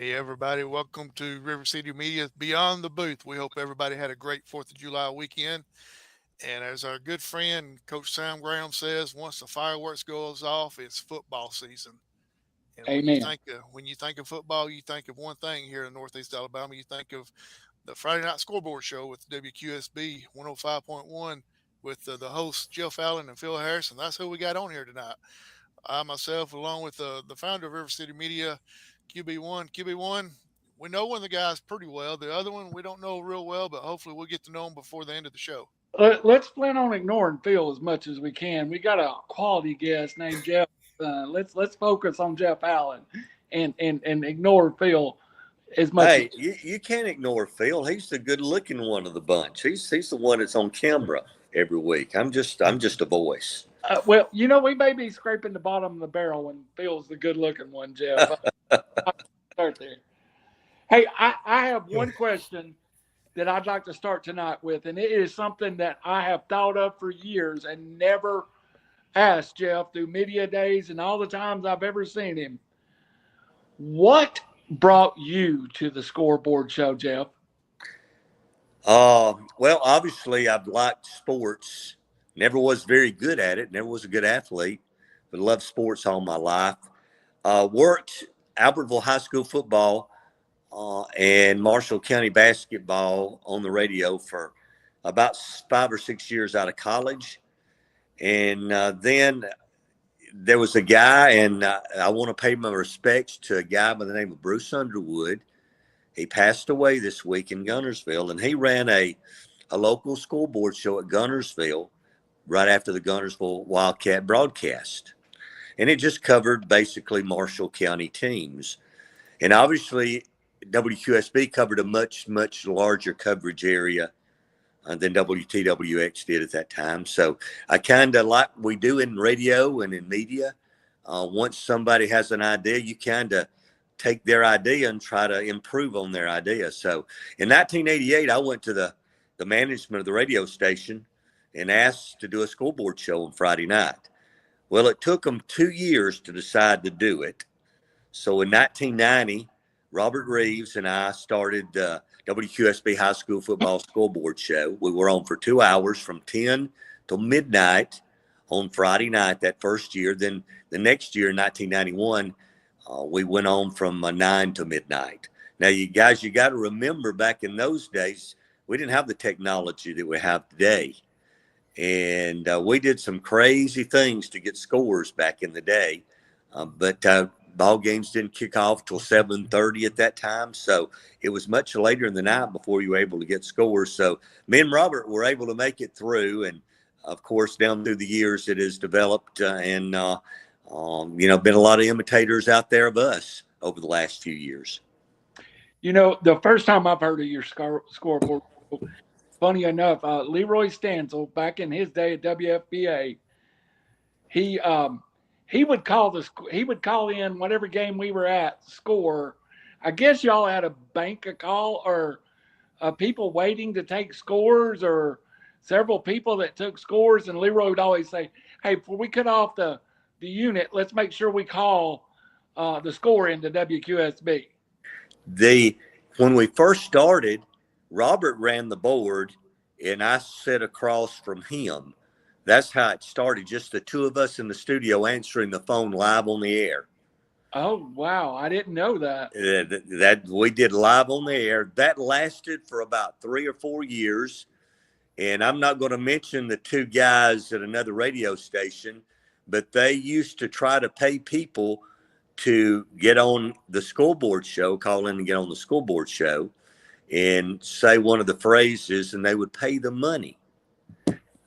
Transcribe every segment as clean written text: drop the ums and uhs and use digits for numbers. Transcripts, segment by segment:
Hey, everybody. Welcome to River City Media Beyond the Booth. We hope everybody had a great 4th of July weekend. And as our good friend, Coach Sam Graham says, once the fireworks goes off, it's football season. And Amen. when you think of football, you think of one thing here in Northeast Alabama. You think of the Friday Night Scoreboard Show with WQSB 105.1 with the hosts Jeff Allen and Phil Harris. And that's who we got on here tonight. I myself, along with the founder of River City Media, QB1. QB1, we know one of the guys pretty well. The other one we don't know real well, but hopefully we'll get to know him before the end of the show. Let's plan on ignoring Phil as much as we can. We got a quality guest named Jeff. Let's focus on Jeff Allen and ignore Phil as much. Hey, you can't ignore Phil. He's the good looking one of the bunch. He's the one that's on camera every week. I'm just a voice. Well, we may be scraping the bottom of the barrel when Phil's the good-looking one, Jeff. Start there. Hey, I have one question that I'd like to start tonight with, and it is something that I have thought of for years and never asked Jeff through media days and all the times I've ever seen him. What brought you to the Scoreboard show, Jeff? Well, obviously, I've liked sports. Never was very good at it. Never was a good athlete, but loved sports all my life. Worked Albertville High School football and Marshall County basketball on the radio for about 5 or 6 years out of college. And then there was a guy, and I want to pay my respects to a guy by the name of Bruce Underwood. He passed away this week in Guntersville, and he ran a local scoreboard show at Guntersville right after the Guntersville Wildcat broadcast. And it just covered basically Marshall County teams. And obviously, WQSB covered a much, much larger coverage area than WTWX did at that time. So I kind of like we do in radio and in media. Once somebody has an idea, you kind of take their idea and try to improve on their idea. So in 1988, I went to the management of the radio station and asked to do a scoreboard show on Friday night. Well, it took them 2 years to decide to do it. So in 1990, Robert Reeves and I started the WQSB High School Football Scoreboard Show. We were on for 2 hours from 10 till midnight on Friday night that first year. Then the next year, in 1991, we went on from 9 to midnight. Now, you guys, you got to remember back in those days, we didn't have the technology that we have today. And we did some crazy things to get scores back in the day. But ball games didn't kick off till 7:30 at that time. So it was much later in the night before you were able to get scores. So me and Robert were able to make it through. And, of course, down through the years, it has developed and, been a lot of imitators out there of us over the last few years. The first time I've heard of your scoreboard, funny enough, Leroy Stansel, back in his day at WFBA, he would call in whatever game we were at, score. I guess y'all had a bank a call or people waiting to take scores or several people that took scores, and Leroy would always say, hey, before we cut off the unit, let's make sure we call the score into WQSB. When we first started, Robert ran the board, and I sat across from him. That's how it started, just the two of us in the studio answering the phone live on the air. Oh, wow. I didn't know that. That we did live on the air. That lasted for about 3 or 4 years. And I'm not going to mention the two guys at another radio station, but they used to try to pay people to get on the scoreboard show, call in and get on the scoreboard show and say one of the phrases, and they would pay the money.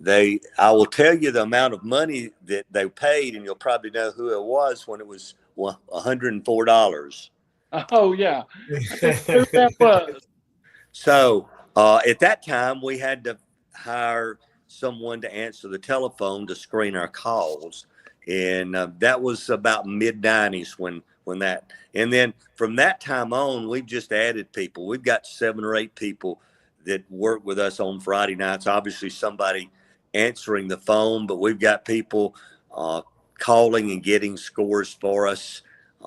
I will tell you the amount of money that they paid, and you'll probably know who it was when it was $104. Oh, yeah. Who that was. So at that time, we had to hire someone to answer the telephone to screen our calls. And that was about mid-90s when that. And then from that time on, we've just added people. We've got 7 or 8 people that work with us on Friday nights. Obviously, somebody answering the phone, but we've got people calling and getting scores for us.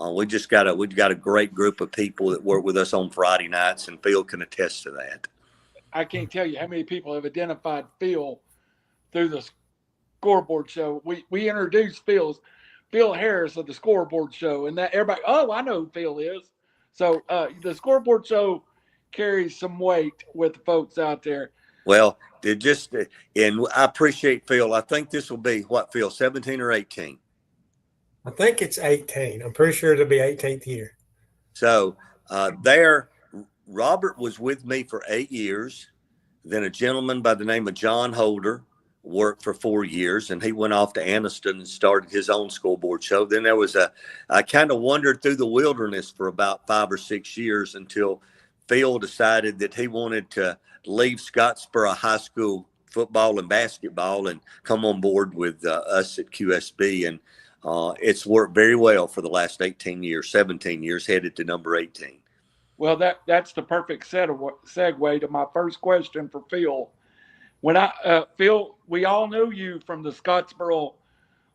we've got a great group of people that work with us on Friday nights, and Phil can attest to that. I can't tell you how many people have identified Phil through the Scoreboard show. We introduced Phil Harris of the Scoreboard show, and that everybody, oh, I know who Phil is. So the Scoreboard show carries some weight with the folks out there. Well, and I appreciate Phil. I think this will be what, Phil, 17 or 18? I think it's 18. I'm pretty sure it'll be 18th year. So Robert was with me for 8 years. Then a gentleman by the name of John Holder worked for 4 years, and he went off to Anniston and started his own Scoreboard show. Then there was I kind of wandered through the wilderness for about 5 or 6 years until Phil decided that he wanted to leave Scottsboro High School football and basketball and come on board with us at QSB. And it's worked very well for the last 17 years, headed to number 18. Well, that's the perfect segue to my first question for Phil. When Phil, we all knew you from the Scottsboro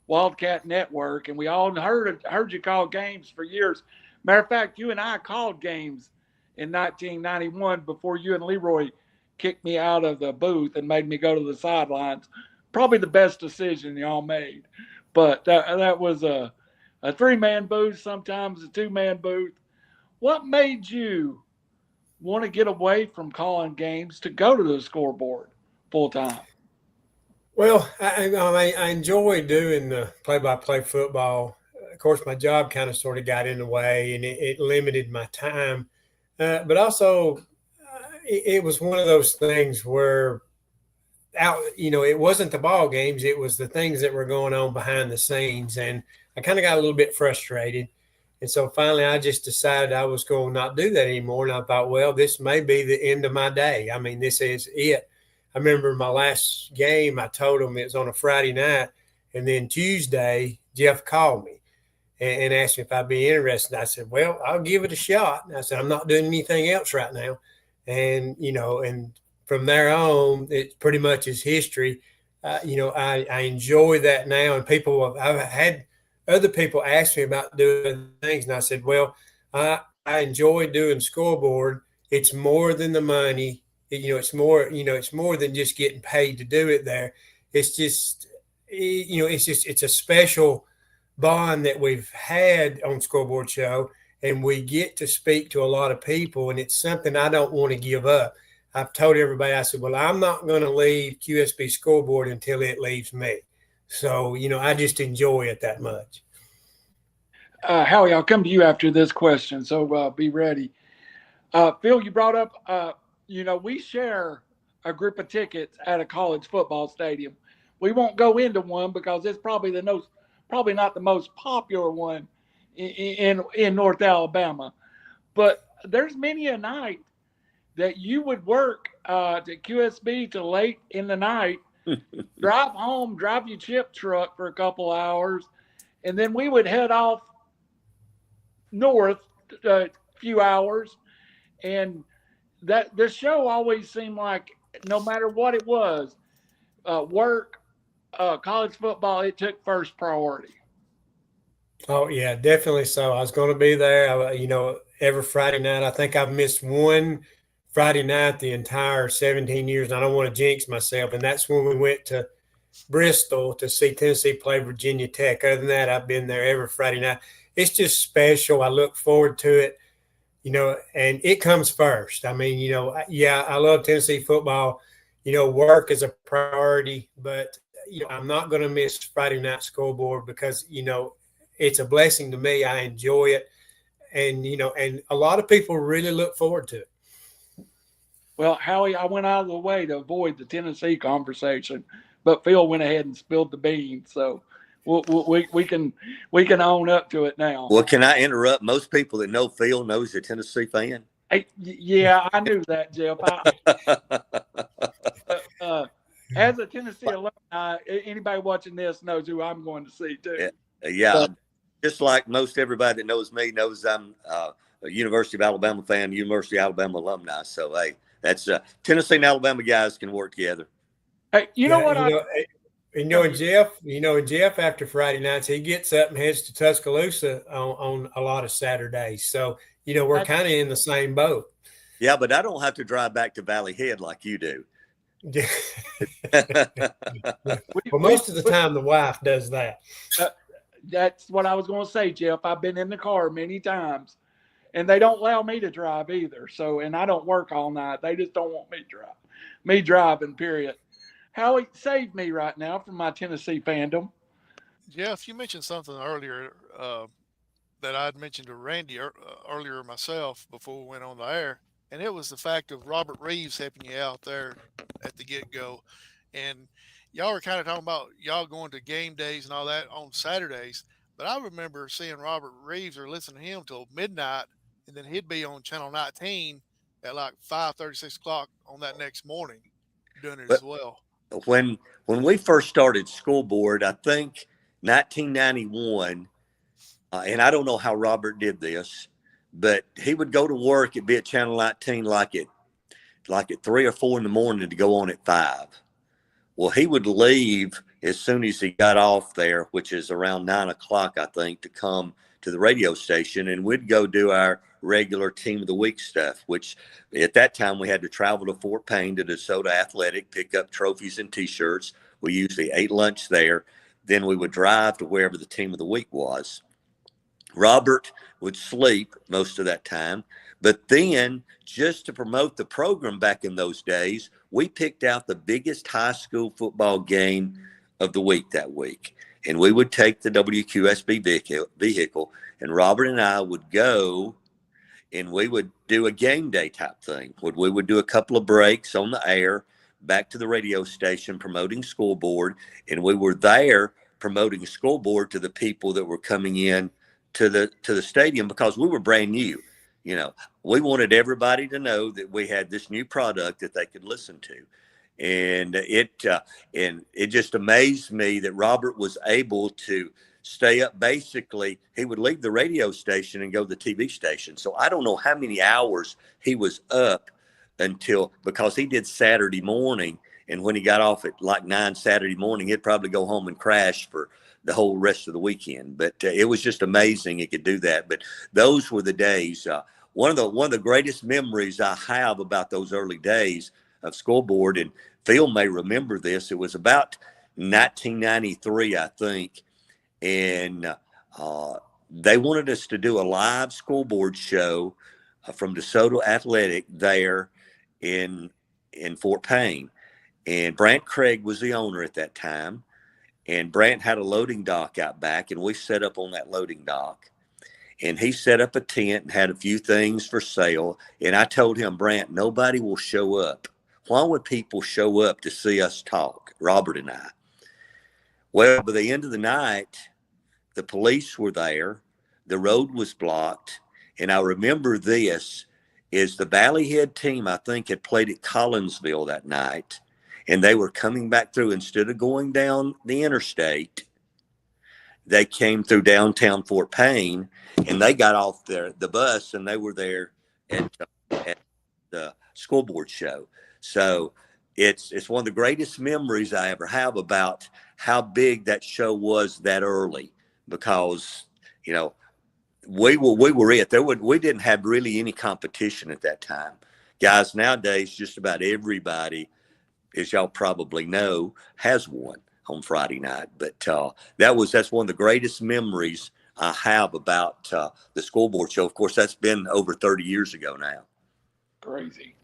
Wildcat Network, and we all heard you call games for years. Matter of fact, you and I called games in 1991 before you and Leroy kicked me out of the booth and made me go to the sidelines. Probably the best decision y'all made. But that was a 3-man booth, sometimes a 2-man booth. What made you want to get away from calling games to go to the Scoreboard full time? Well, I enjoy doing the play-by-play football. Of course, my job kind of sort of got in the way, and it limited my time. But also, it was one of those things where it wasn't the ball games, it was the things that were going on behind the scenes. And I kind of got a little bit frustrated. And so finally I just decided I was going to not do that anymore. And I thought, well, this may be the end of my day. I mean, this is it. I remember my last game, I told him it was on a Friday night. And then Tuesday, Jeff called me and asked me if I'd be interested. I said, well, I'll give it a shot. And I said, I'm not doing anything else right now. And, and from there on, it pretty much is history. I enjoy that now. And I've had other people ask me about doing things. And I said, well, I enjoy doing Scoreboard. It's more than the money. It's more than just getting paid to do it there. It's just, it's a special bond that we've had on Scoreboard show, and we get to speak to a lot of people, and it's something I don't want to give up. I've told everybody, I said, well, I'm not going to leave QSB Scoreboard until it leaves me. So, I just enjoy it that much. Howie, I'll come to you after this question, so be ready. Phil, you brought up, we share a group of tickets at a college football stadium. We won't go into one because it's probably not the most popular one in North Alabama. But there's many a night that you would work at QSB till late in the night, drive home, drive your chip truck for a couple hours, and then we would head off north a few hours. And that the show always seemed like, no matter what it was, work, college football, it took first priority. Oh, yeah, definitely so. I was going to be there, every Friday night. I think I've missed one Friday night the entire 17 years. And I don't want to jinx myself. And that's when we went to Bristol to see Tennessee play Virginia Tech. Other than that, I've been there every Friday night. It's just special. I look forward to it, and it comes first. I mean, I love Tennessee football. Work is a priority, but, I'm not going to miss Friday night Scoreboard because, it's a blessing to me. I enjoy it. And, and a lot of people really look forward to it. Well, Howie, I went out of the way to avoid the Tennessee conversation, but Phil went ahead and spilled the beans. So we can own up to it now. Well, can I interrupt? Most people that know Phil knows he's a Tennessee fan. Yeah, I knew that, Jeff. As a Tennessee alumni, anybody watching this knows who I'm going to see too. Yeah. Just like most everybody that knows me knows I'm a University of Alabama fan, University of Alabama alumni. So, hey, that's Tennessee and Alabama guys can work together. Hey, you know what? And Jeff, after Friday nights, he gets up and heads to Tuscaloosa on a lot of Saturdays. So, we're kind of in the same boat. Yeah, but I don't have to drive back to Valley Head like you do. Well, most of the time, the wife does that. That's what I was going to say, Jeff. I've been in the car many times, and they don't allow me to drive either. So, and I don't work all night. They just don't want me driving, period. Howie, save me right now from my Tennessee fandom. Jeff, you mentioned something earlier that I'd mentioned to Randy earlier myself before we went on the air, and it was the fact of Robert Reeves helping you out there at the get-go. And y'all were kind of talking about y'all going to game days and all that on Saturdays, but I remember seeing Robert Reeves or listening to him till midnight, and then he'd be on Channel 19 at like 5:30, 6 o'clock on that next morning doing it as well. When we first started Scoreboard, I think 1991, and I don't know how Robert did this, but he would go to work and be at Channel 19 like at 3 or 4 in the morning to go on at 5. Well, he would leave as soon as he got off there, which is around 9 o'clock, I think, to come to the radio station, and we'd go do our regular Team of the Week stuff, which at that time we had to travel to Fort Payne to DeSoto Athletic, pick up trophies and T-shirts. We usually ate lunch there. Then we would drive to wherever the Team of the Week was. Robert would sleep most of that time, but then just to promote the program back in those days, we picked out the biggest high school football game of the week that week. And we would take the WQSB vehicle, and Robert and I would go, and we would do a game day type thing. We would do a couple of breaks on the air, back to the radio station promoting Scoreboard, and we were there promoting Scoreboard to the people that were coming in to the stadium because we were brand new. We wanted everybody to know that we had this new product that they could listen to. And it just amazed me that Robert was able to stay up. Basically, he would leave the radio station and go to the TV station. So I don't know how many hours he was up because he did Saturday morning. And when he got off at like 9 Saturday morning, he'd probably go home and crash for the whole rest of the weekend. But it was just amazing he could do that. But those were the days. One of the greatest memories I have about those early days of Scoreboard, and Phil may remember this, it was about 1993, I think, and they wanted us to do a live Scoreboard show from DeSoto Athletic there in Fort Payne. And Brant Craig was the owner at that time, and Brant had a loading dock out back, and we set up on that loading dock. And he set up a tent and had a few things for sale. And I told him, Brant, nobody will show up. Why would people show up to see us talk, Robert and I? Well, by the end of the night, the police were there. The road was blocked. And I remember this is the Valley Head team, I think, had played at Collinsville that night. And they were coming back through. Instead of going down the interstate, they came through downtown Fort Payne, and they got off the bus, and they were there at the Scoreboard show. So it's one of the greatest memories I ever have about how big that show was that early, because we were it. We didn't have really any competition at that time. Guys, nowadays just about everybody, as y'all probably know, has one on Friday night. But that's one of the greatest memories I have about the Scoreboard show. Of course, that's been over 30 years ago now. Crazy.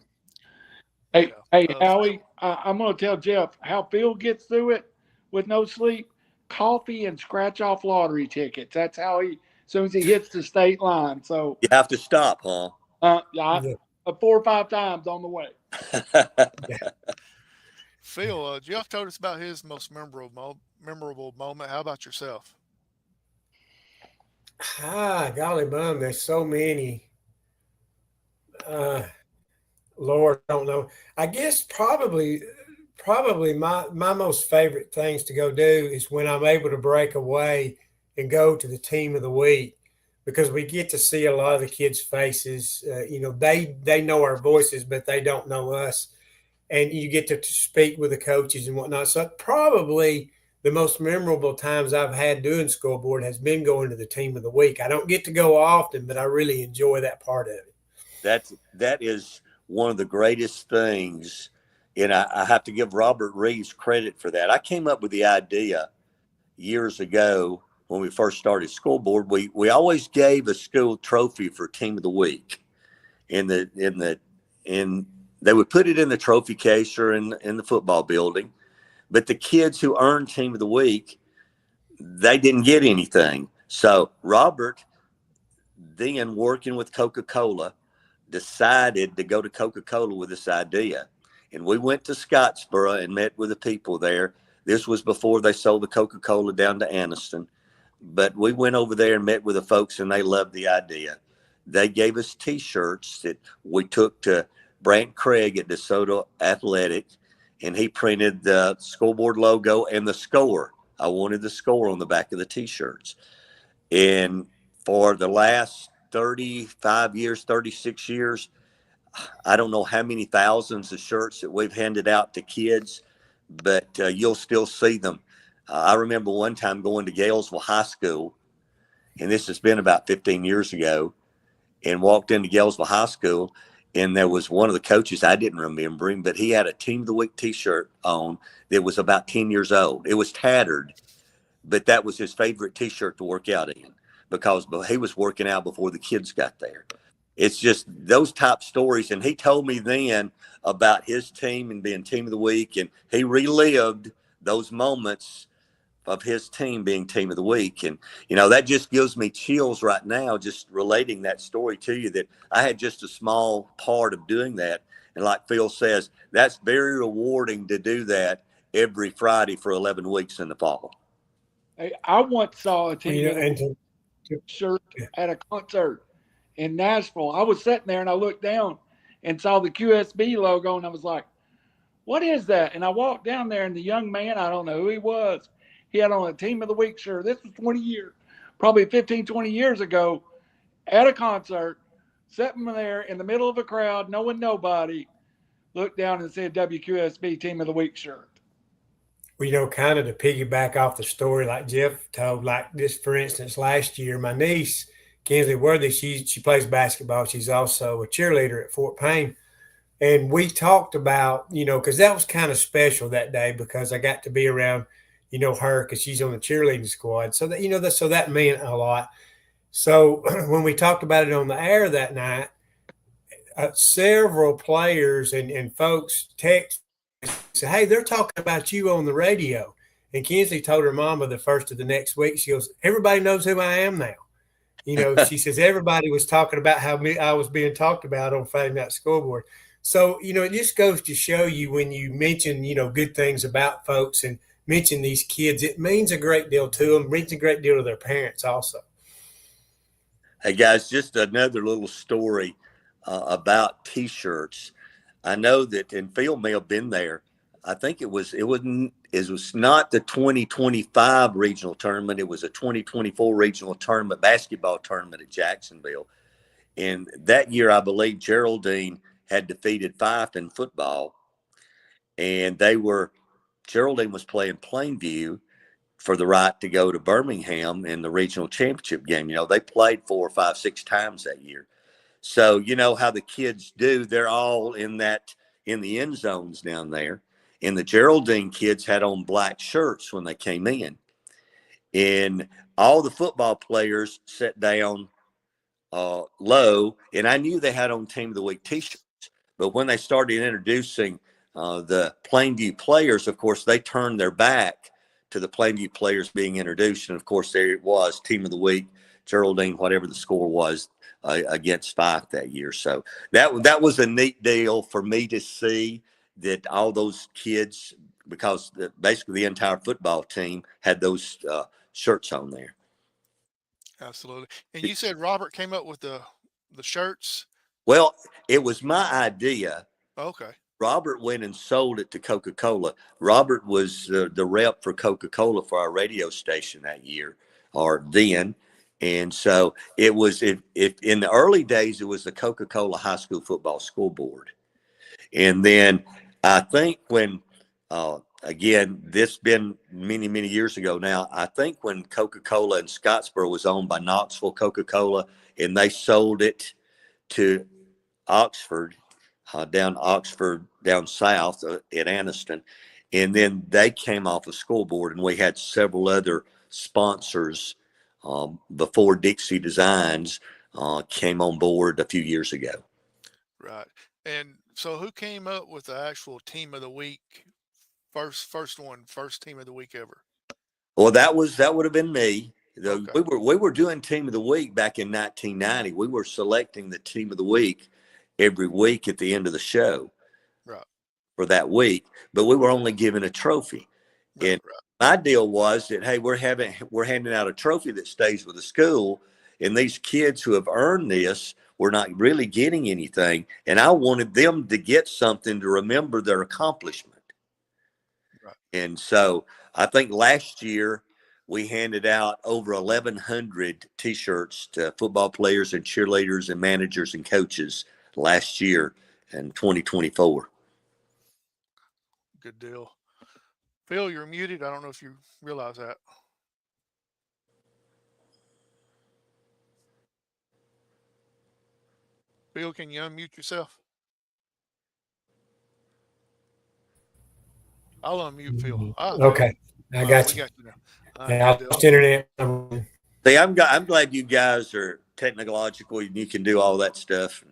Hey, Howie, I'm going to tell Jeff how Phil gets through it with no sleep. Coffee and scratch off lottery tickets. That's how as soon as he hits the state line. So you have to stop, huh? Yeah. 4 or 5 times on the way. Phil, Jeff told us about his most memorable moment. How about yourself? Golly bum, there's so many. Lord, I don't know. I guess probably my most favorite things to go do is when I'm able to break away and go to the Team of the Week, because we get to see a lot of the kids' faces. They know our voices, but they don't know us. And you get to speak with the coaches and whatnot. So probably the most memorable times I've had doing Scoreboard has been going to the team of the week. I don't get to go often, but I really enjoy that part of it. That is one of the greatest things, and I have to give Robert Reeves credit for that. I came up with the idea years ago when we first started Scoreboard. We always gave a school trophy for team of the week, and they would put it in the trophy case or in the football building. But the kids who earned team of the week, they didn't get anything. So Robert, then working with Coca-Cola, decided to go to Coca-Cola with this idea. And we went to Scottsboro and met with the people there. This was before they sold the Coca-Cola down to Anniston. But we went over there and met with the folks, and they loved the idea. They gave us T-shirts that we took to Brant Craig at DeSoto Athletic, and he printed the Scoreboard logo and the score. I wanted the score on the back of the T-shirts. And for the last 35 years, 36 years, I don't know how many thousands of shirts that we've handed out to kids, but you'll still see them. I remember one time going to Galesville High School, and this has been about 15 years ago, and walked into Galesville High School, and there was one of the coaches, I didn't remember him, but he had a Team of the Week T-shirt on that was about 10 years old. It was tattered, but that was his favorite T-shirt to work out in because he was working out before the kids got there. It's just those type stories. And he told me then about his team and being Team of the Week, and he relived those moments of his team being Team of the Week. And, you know, that just gives me chills right now, just relating that story to you, that I had just a small part of doing that. And like Phil says, that's very rewarding to do that every Friday for 11 weeks in the fall. Hey, I once saw a team shirt at a concert in Nashville. I was sitting there and I looked down and saw the QSB logo, and I was like, what is that? And I walked down there, and the young man, I don't know who he was, he had on a Team of the Week shirt. This was 20 years, probably 15, 20 years ago, at a concert, sitting there in the middle of a crowd, knowing nobody, looked down and said WQSB Team of the Week shirt. Well, you know, kind of to piggyback off the story like Jeff told, like this, for instance, last year, my niece, Kinsley Worthy, she plays basketball. She's also a cheerleader at Fort Payne. And we talked about, you know, because that was kind of special that day because I got to be around, you know, her because she's on the cheerleading squad. So that, you know, so that meant a lot. So when we talked about it on the air that night, several players and folks text said, hey, they're talking about you on the radio. And Kinsley told her mama the first of the next week, she goes, everybody knows who I am now. You know, she says, everybody was talking about how I was being talked about on Friday Night Scoreboard. So, you know, it just goes to show you when you mention, you know, good things about folks and mention these kids, it means a great deal to them, means a great deal to their parents also. Hey, guys, just another little story about T-shirts. I know that, and Phil may have been there. I think it was not the 2025 regional tournament. It was a 2024 regional tournament, basketball tournament at Jacksonville. And that year, I believe Geraldine had defeated Fife in football. And Geraldine was playing Plainview for the right to go to Birmingham in the regional championship game. You know, they played 4, 5, 6 times that year. So, you know how the kids do. They're all in the end zones down there. And the Geraldine kids had on black shirts when they came in. And all the football players sat down low. And I knew they had on Team of the Week T-shirts. But when they started introducing the Plainview players, of course, they turned their back to the Plainview players being introduced. And, of course, there it was, Team of the Week, Geraldine, whatever the score was, against Fife that year. So that was a neat deal for me to see that all those kids, because basically the entire football team had those shirts on there. Absolutely. And you said Robert came up with the shirts? Well, it was my idea. Okay. Robert went and sold it to Coca-Cola. Robert was the rep for Coca-Cola for our radio station that year, or then. And so it was, if in the early days, it was the Coca-Cola High School Football Scoreboard. And then I think when again, this been many, many years ago now. I think when Coca-Cola in Scottsboro was owned by Knoxville Coca-Cola, and they sold it to Oxford, down south at Anniston. And then they came off of Scoreboard, and we had several other sponsors before Dixie Designs came on board a few years ago. Right. And so who came up with the actual team of the week? First team of the week ever. Well, that would have been me. Okay. We were doing team of the week back in 1990. We were selecting the team of the week every week at the end of the show. Right. For that week, but we were only given a trophy. Right, And my deal was that, hey, we're handing out a trophy that stays with the school, and these kids who have earned this, we're not really getting anything. And I wanted them to get something to remember their accomplishment. Right. And so I think last year we handed out over 1,100 T-shirts to football players and cheerleaders and managers and coaches last year in 2024. Good deal. Phil, you're muted. I don't know if you realize that. Phil, can you unmute yourself? I'll unmute Phil. Okay. I got you. now. I lost internet. See, I'm glad you guys are technological and you can do all that stuff.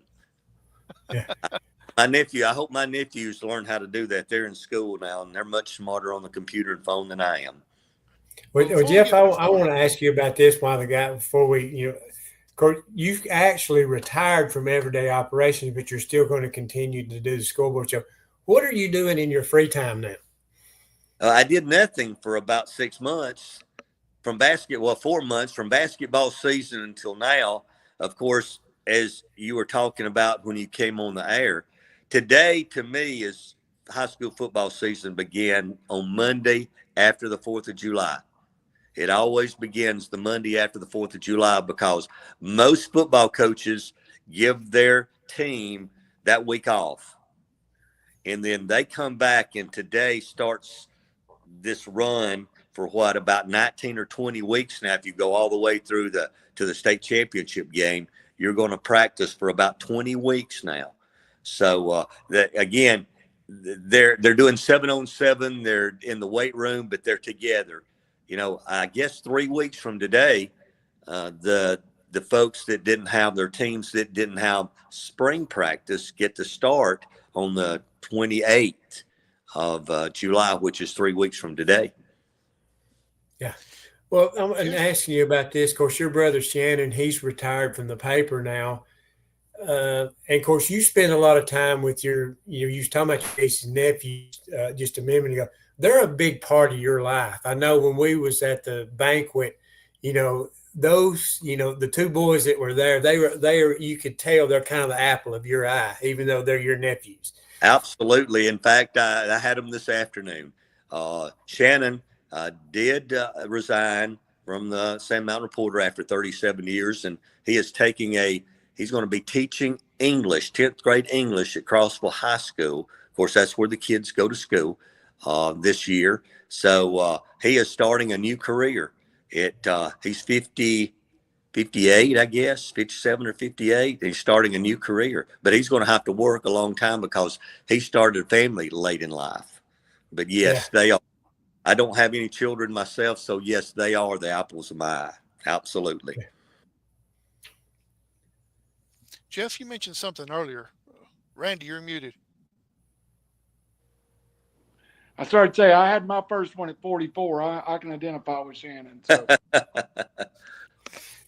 Yeah. I hope my nephews learn how to do that. They're in school now, and they're much smarter on the computer and phone than I am. Well, Jeff, I want to ask you about this before we, of course, you've actually retired from everyday operations, but you're still going to continue to do the Scoreboard show. What are you doing in your free time now? I did nothing for about 6 months 4 months from basketball season until now. Of course, as you were talking about when you came on the air, today to me is high school football season began on Monday after the 4th of July. It always begins the Monday after the 4th of July because most football coaches give their team that week off. And then they come back, and today starts this run for about 19 or 20 weeks now. If you go all the way through to the state championship game, you're going to practice for about 20 weeks now. So again, they're doing 7-on-7. They're in the weight room, but they're together. I guess 3 weeks from today, the folks that didn't have their teams that didn't have spring practice get to start on the 28th of July, which is 3 weeks from today. Yeah. Well, I'm asking you about this. Of course, your brother Shannon, he's retired from the paper now. And of course, you spend a lot of time with you was talking about your niece and nephews just a minute ago. They're a big part of your life. I know when we was at the banquet, those, the two boys that were there, they were, you could tell they're kind of the apple of your eye, even though they're your nephews. Absolutely. In fact, I had them this afternoon. Shannon did resign from the Sand Mountain Reporter after 37 years, and he is he's going to be teaching English, 10th grade English at Crossville High School. Of course, that's where the kids go to school this year. So he is starting a new career. He's 58, I guess, 57 or 58. He's starting a new career, but he's going to have to work a long time because he started a family late in life. But yes, They are. I don't have any children myself, so yes, they are the apples of my eye. Absolutely. Jeff, you mentioned something earlier. Randy, you're muted. I started to say I had my first one at 44. I can identify with Shannon. So.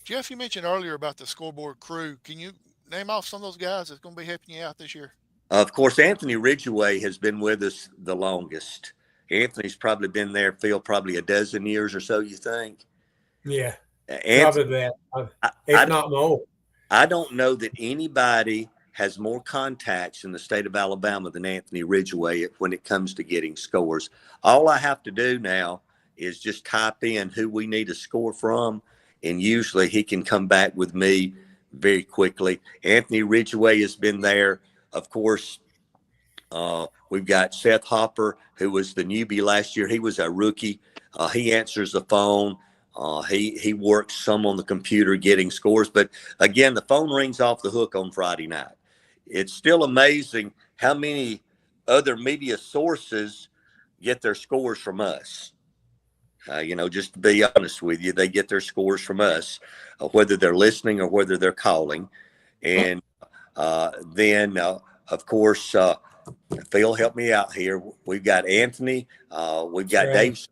Jeff, you mentioned earlier about the Scoreboard crew. Can you name off some of those guys that's going to be helping you out this year? Of course, Anthony Ridgeway has been with us the longest. Anthony's probably been there, Phil, probably a dozen years or so, you think? Yeah, Anthony, probably that, if not more. I don't know that anybody has more contacts in the state of Alabama than Anthony Ridgeway when it comes to getting scores. All I have to do now is just type in who we need a score from, and usually he can come back with me very quickly. Anthony Ridgeway has been there. Of course, We've got Seth Hopper, who was the newbie last year. He was a rookie. He answers the phone. He works some on the computer getting scores. But again, the phone rings off the hook on Friday night. It's still amazing how many other media sources get their scores from us. Just to be honest with you, they get their scores from us, whether they're listening or whether they're calling. And then, of course, Phil, help me out here. We've got Anthony. We've got right.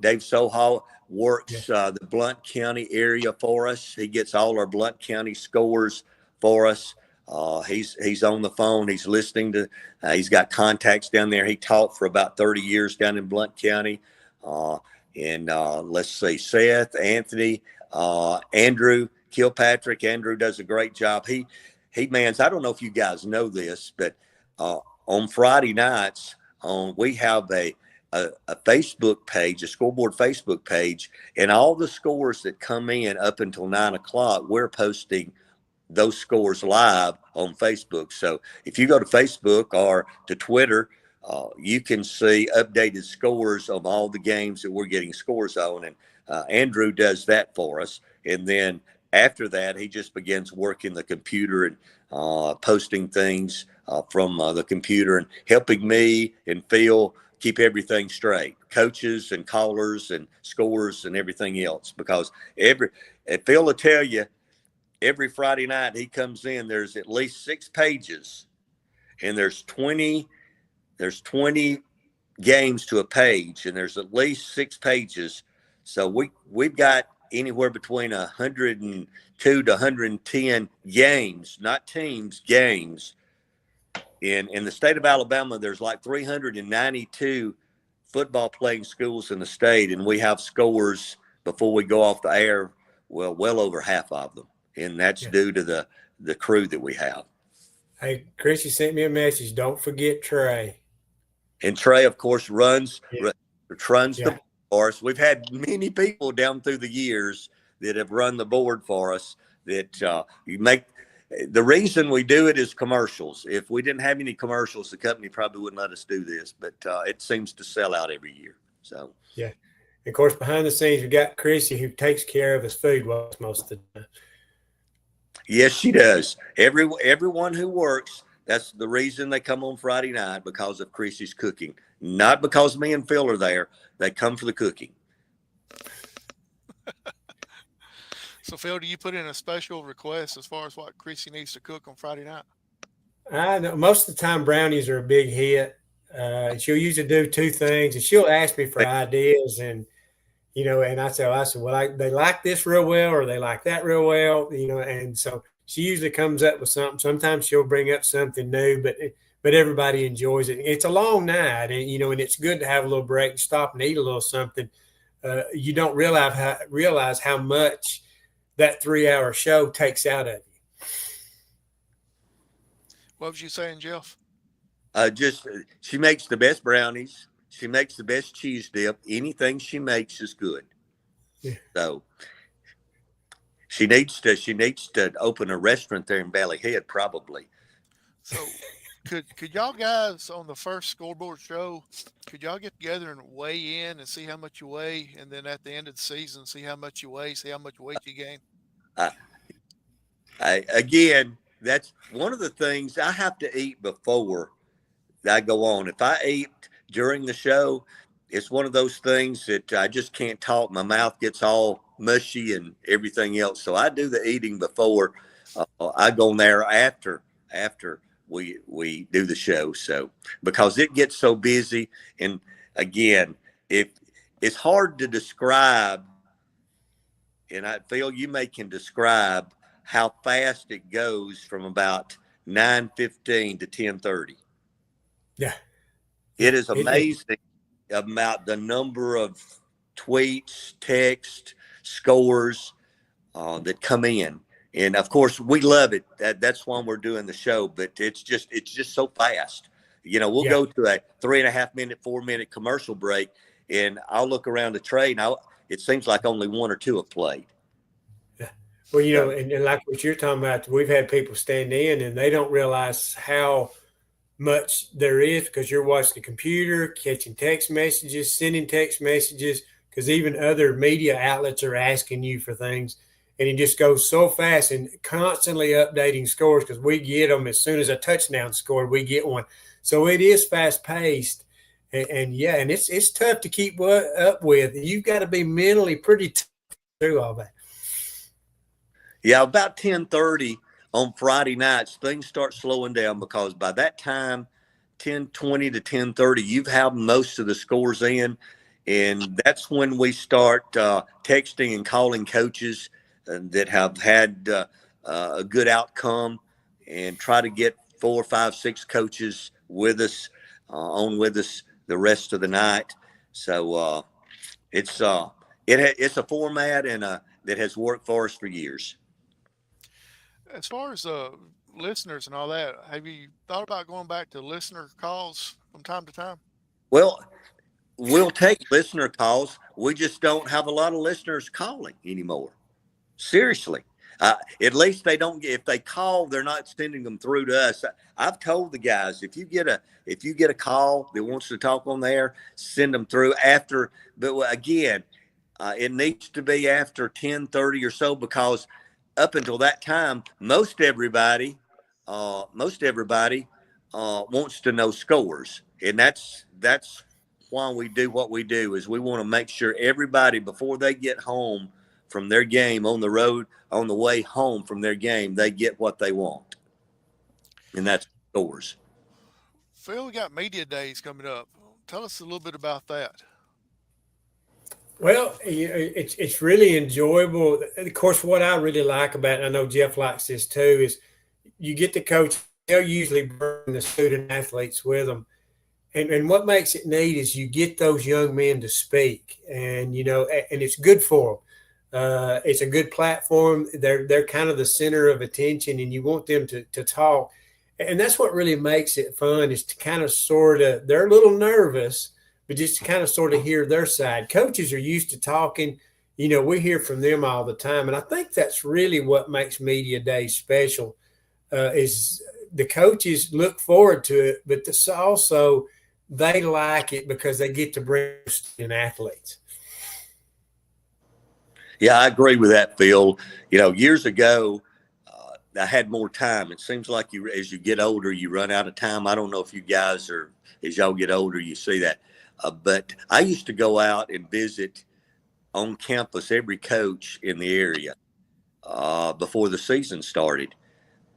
Dave Soha works the Blount County area for us. He gets all our Blount County scores for us. He's on the phone. He's listening to. He's got contacts down there. He taught for about 30 years down in Blount County. And let's see, Seth, Anthony, Andrew Kilpatrick. Andrew does a great job. He mans. I don't know if you guys know this, but on Friday nights, we have a Facebook page, a Scoreboard Facebook page, and all the scores that come in up until 9 o'clock, we're posting those scores live on Facebook. So if you go to Facebook or to Twitter, you can see updated scores of all the games that we're getting scores on. And Andrew does that for us. And then after that, he just begins working the computer and posting things from the computer and helping me and Phil keep everything straight, coaches and callers and scores and everything else. Because Phil will tell you, every Friday night he comes in, there's at least 6 pages, and there's 20 games to a page, and there's at least 6 pages. So we've got anywhere between 102 to 110 games, not teams, games. In the state of Alabama, there's like 392 football playing schools in the state, and we have scores before we go off the air, well over half of them. And that's due to the crew that we have. Hey, Chrissy sent me a message. Don't forget Trey. And Trey, of course, runs the for us. We've had many people down through the years that have run the board for us that you make. The reason we do it is commercials. If we didn't have any commercials, the company probably wouldn't let us do this, but it seems to sell out every year. So, yeah. Of course, behind the scenes, we got Chrissy who takes care of his food most of the time. Yes, she does. Everyone who works, that's the reason they come on Friday night, because of Chrissy's cooking. Not because me and Phil are there. They come for the cooking. So, Phil, do you put in a special request as far as what Chrissy needs to cook on Friday night? I know most of the time brownies are a big hit. She'll usually do 2 things, and she'll ask me for ideas, and and I said, well, they like this real well, or they like that real well, and so she usually comes up with something. Sometimes she'll bring up something new, but everybody enjoys it. It's a long night, and and it's good to have a little break and stop and eat a little something. You don't realize how much that 3-hour show takes out of you. What was you saying, Jeff? She makes the best brownies. She makes the best cheese dip. Anything she makes is good. Yeah. So she needs to open a restaurant there in Valley Head, probably. So could y'all guys on the first Scoreboard show, could y'all get together and weigh in and see how much you weigh, and then at the end of the season see how much you weigh, see how much weight you gain? Again, that's one of the things I have to eat before I go on. If I eat during the show, it's one of those things that I just can't talk. My mouth gets all mushy and everything else. So I do the eating before. I go in there after we do the show. So because it gets so busy, and again, if it's hard to describe, and I feel you can describe how fast it goes from about 9:15 to 10:30. Yeah. It is amazing about the number of tweets, text, scores that come in. And of course we love it. That's why we're doing the show, but it's just so fast. We'll go to a 3.5 minute, 4 minute commercial break, and I'll look around the tray, and it seems like only 1 or 2 have played. Yeah. Well, and like what you're talking about, we've had people stand in and they don't realize how much there is, because you're watching the computer, catching text messages, sending text messages, because even other media outlets are asking you for things. And it just goes so fast, and constantly updating scores, because we get them as soon as a touchdown scored, we get one. So it is fast paced. And it's tough to keep up with. You've got to be mentally pretty tough through all that. Yeah, about 10:30 on Friday nights, things start slowing down, because by that time, 10:20 to 10:30, you've had most of the scores in, and that's when we start texting and calling coaches that have had a good outcome, and try to get 4, 5, 6 coaches with us with us the rest of the night. So it's a format and that has worked for us for years. As far as listeners and all that, have you thought about going back to listener calls from time to time? Well, we'll take listener calls. We just don't have a lot of listeners calling anymore. Seriously. At least they don't. If they call, they're not sending them through to us. I've told the guys, if you get a call that wants to talk on the air, send them through after. But again, it needs to be after 10:30 or so, because up until that time, most everybody wants to know scores, and that's why we do what we do. Is we want to make sure everybody, before they get home from their game, on the road, on the way home from their game, they get what they want, and that's scores. Phil, we got media days coming up. Tell us a little bit about that. Well, it's really enjoyable. Of course, what I really like about it, I know Jeff likes this too, is you get to coach. They'll usually bring the student athletes with them. And what makes it neat is you get those young men to speak, and it's good for them. It's a good platform. They're kind of the center of attention, and you want them to talk. And that's what really makes it fun, is to kind of they're a little nervous, but just to kind of sort of hear their side. Coaches are used to talking. We hear from them all the time. And I think that's really what makes media days special, is the coaches look forward to it, but this also they like it because they get to bring student athletes. Yeah, I agree with that, Phil. Years ago, I had more time. It seems like as you get older, you run out of time. I don't know if you guys as y'all get older, you see that. But I used to go out and visit on campus every coach in the area before the season started.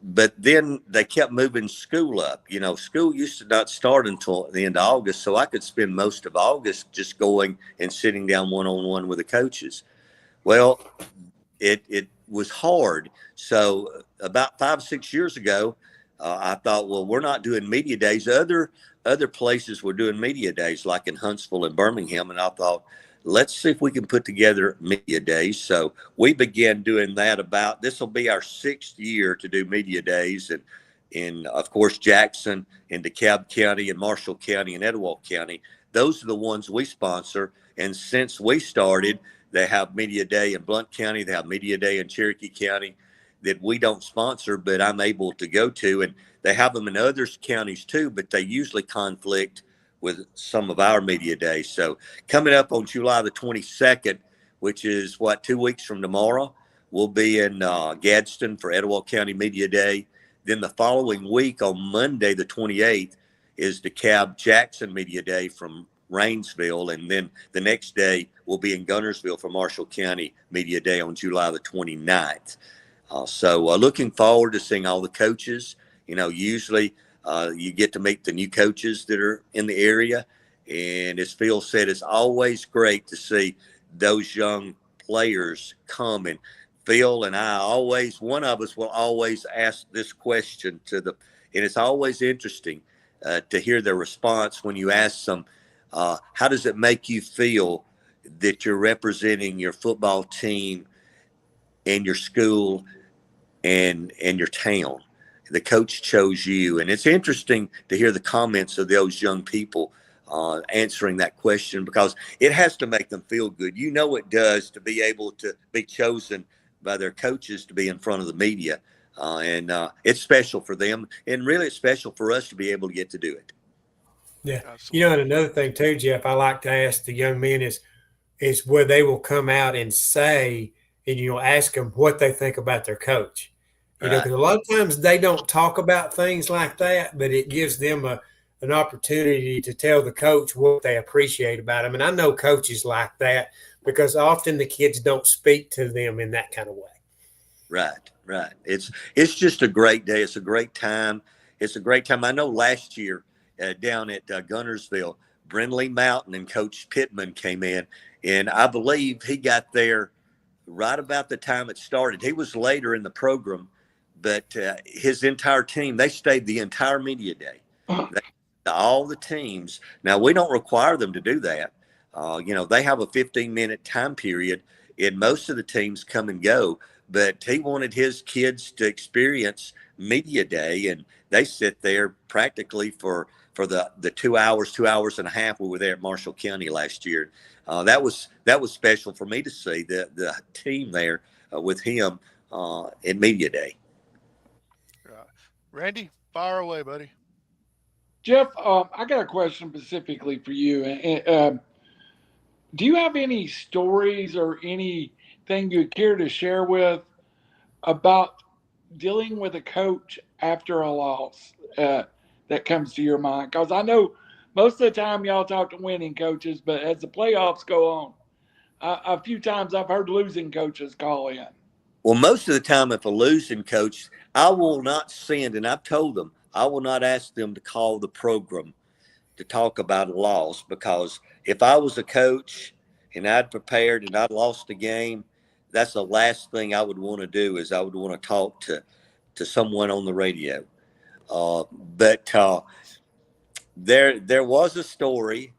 But then they kept moving school up. School used to not start until the end of August, so I could spend most of August just going and sitting down one-on-one with the coaches. Well, it was hard. So about 5 or 6 years ago, I thought, well, we're not doing media days. Other places were doing media days, like in Huntsville and Birmingham, and I thought, let's see if we can put together media days. So we began doing that. This will be our 6th year to do media days, and in of course Jackson and Dekalb County and Marshall County and Etowah County. Those are the ones we sponsor. And since we started, they have media day in Blount County. They have media day in Cherokee County that we don't sponsor, but I'm able to go to. And they have them in other counties too, but they usually conflict with some of our media days. So coming up on July the 22nd, which is 2 weeks from tomorrow, we'll be in Gadsden for Etowah County Media Day. Then the following week on Monday the 28th is DeKalb Jackson Media Day from Rainsville. And then the next day we'll be in Gunnersville for Marshall County Media Day on July the 29th. So looking forward to seeing all the coaches. Usually you get to meet the new coaches that are in the area. And as Phil said, it's always great to see those young players come. And Phil and I one of us will always ask this question and it's always interesting to hear their response when you ask them, how does it make you feel that you're representing your football team and your school and your town? The coach chose you. And it's interesting to hear the comments of those young people answering that question, because it has to make them feel good. It does, to be able to be chosen by their coaches to be in front of the media. And it's special for them, and really it's special for us to be able to get to do it. Yeah. Absolutely. You know, and another thing too, Jeff, I like to ask the young men is where they will come out and say, and ask them what they think about their coach. Right. Because a lot of times they don't talk about things like that, but it gives them an opportunity to tell the coach what they appreciate about him. And I know coaches like that because often the kids don't speak to them in that kind of way. Right. It's just a great day. It's a great time. I know last year down at Gunnersville, Brindley Mountain and Coach Pittman came in, and I believe he got there right about the time it started. He was later in the program, but his entire team, they stayed the entire media day. All the teams. Now, we don't require them to do that. They have a 15-minute time period, and most of the teams come and go. But he wanted his kids to experience media day, and they sit there practically for the 2 hours and a half we were there at Marshall County last year. That was special for me to see the team there with him at media day. Right. Randy, fire away, buddy. Jeff, I got a question specifically for you. Do you have any stories or anything you'd care to share with about dealing with a coach after a loss that comes to your mind? Because I know most of the time y'all talk to winning coaches, but as the playoffs go on, a few times I've heard losing coaches call in. Well, most of the time, if a losing coach, I will not send, and I've told them, I will not ask them to call the program to talk about a loss, because if I was a coach and I'd prepared and I'd lost a game, that's the last thing I would want to do. Is I would want to talk to someone on the radio. But there was a story,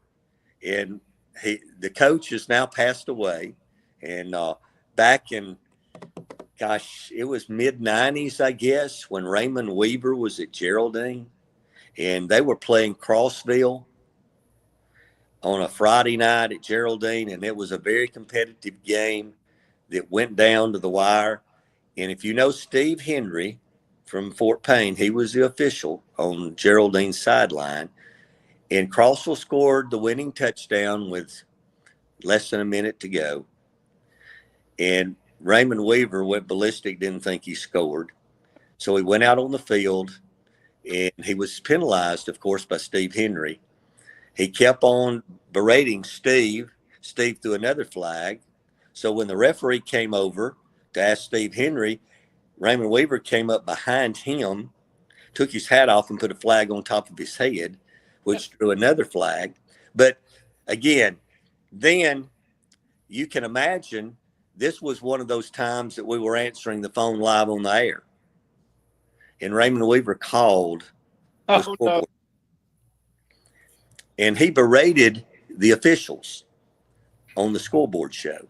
and the coach has now passed away, and back in, gosh, it was mid-90s, I guess, when Raymond Weaver was at Geraldine, and they were playing Crossville on a Friday night at Geraldine, and it was a very competitive game that went down to the wire. And if you know Steve Henry from Fort Payne, he was the official on Geraldine's sideline, and Crossville scored the winning touchdown with less than a minute to go. And Raymond Weaver went ballistic, didn't think he scored. So he went out on the field, and he was penalized, of course, by Steve Henry. He kept on berating Steve. Steve threw another flag. So when the referee came over to ask Steve Henry, Raymond Weaver came up behind him, took his hat off, and put a flag on top of his head, which drew another flag. But again, then you can imagine this was one of those times that we were answering the phone live on the air. And Raymond Weaver called the scoreboard. And he berated the officials on the scoreboard show.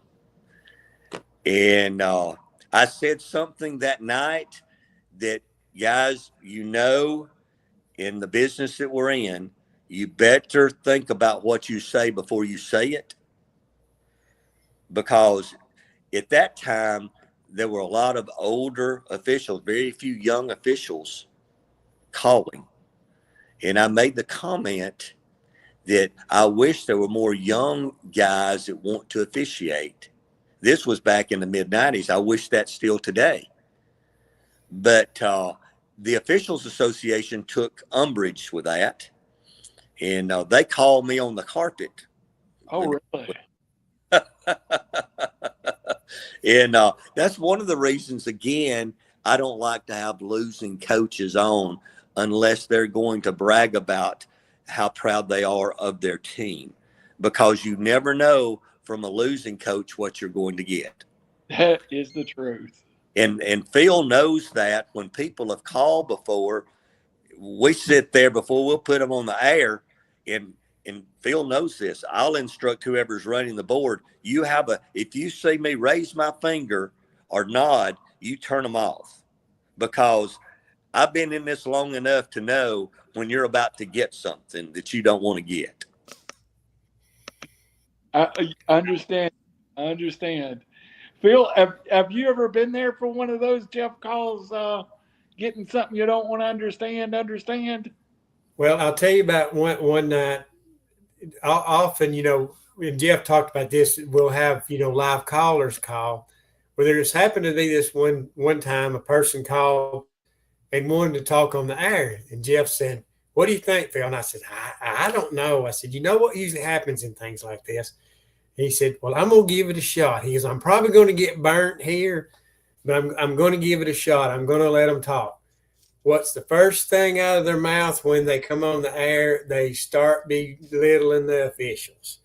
And I said something that night that, guys, in the business that we're in, you better think about what you say before you say it. Because at that time, there were a lot of older officials, very few young officials calling. And I made the comment that I wish there were more young guys that want to officiate. This was back in the mid-90s. I wish that's still today. But the Officials Association took umbrage with that, and they called me on the carpet. Oh, really? And that's one of the reasons, again, I don't like to have losing coaches on unless they're going to brag about how proud they are of their team, because you never know from a losing coach what you're going to get. That is the truth. And Phil knows that. When people have called before, we sit there before we'll put them on the air, and Phil knows this. I'll instruct whoever's running the board. If you see me raise my finger or nod, you turn them off, because I've been in this long enough to know when you're about to get something that you don't want to get. I understand. Phil, have you ever been there for one of those Jeff calls getting something you don't want to understand? Well, I'll tell you about one night. Often, when Jeff talked about this, we'll have, live callers call. Well, there just happened to be this one time a person called and wanted to talk on the air. And Jeff said, "What do you think, Phil?" And I said, I don't know. I said, "You know what usually happens in things like this?" He said, "Well, I'm going to give it a shot." He goes, "I'm probably going to get burnt here, but I'm going to give it a shot. I'm going to let them talk." What's the first thing out of their mouth when they come on the air? They start belittling the officials.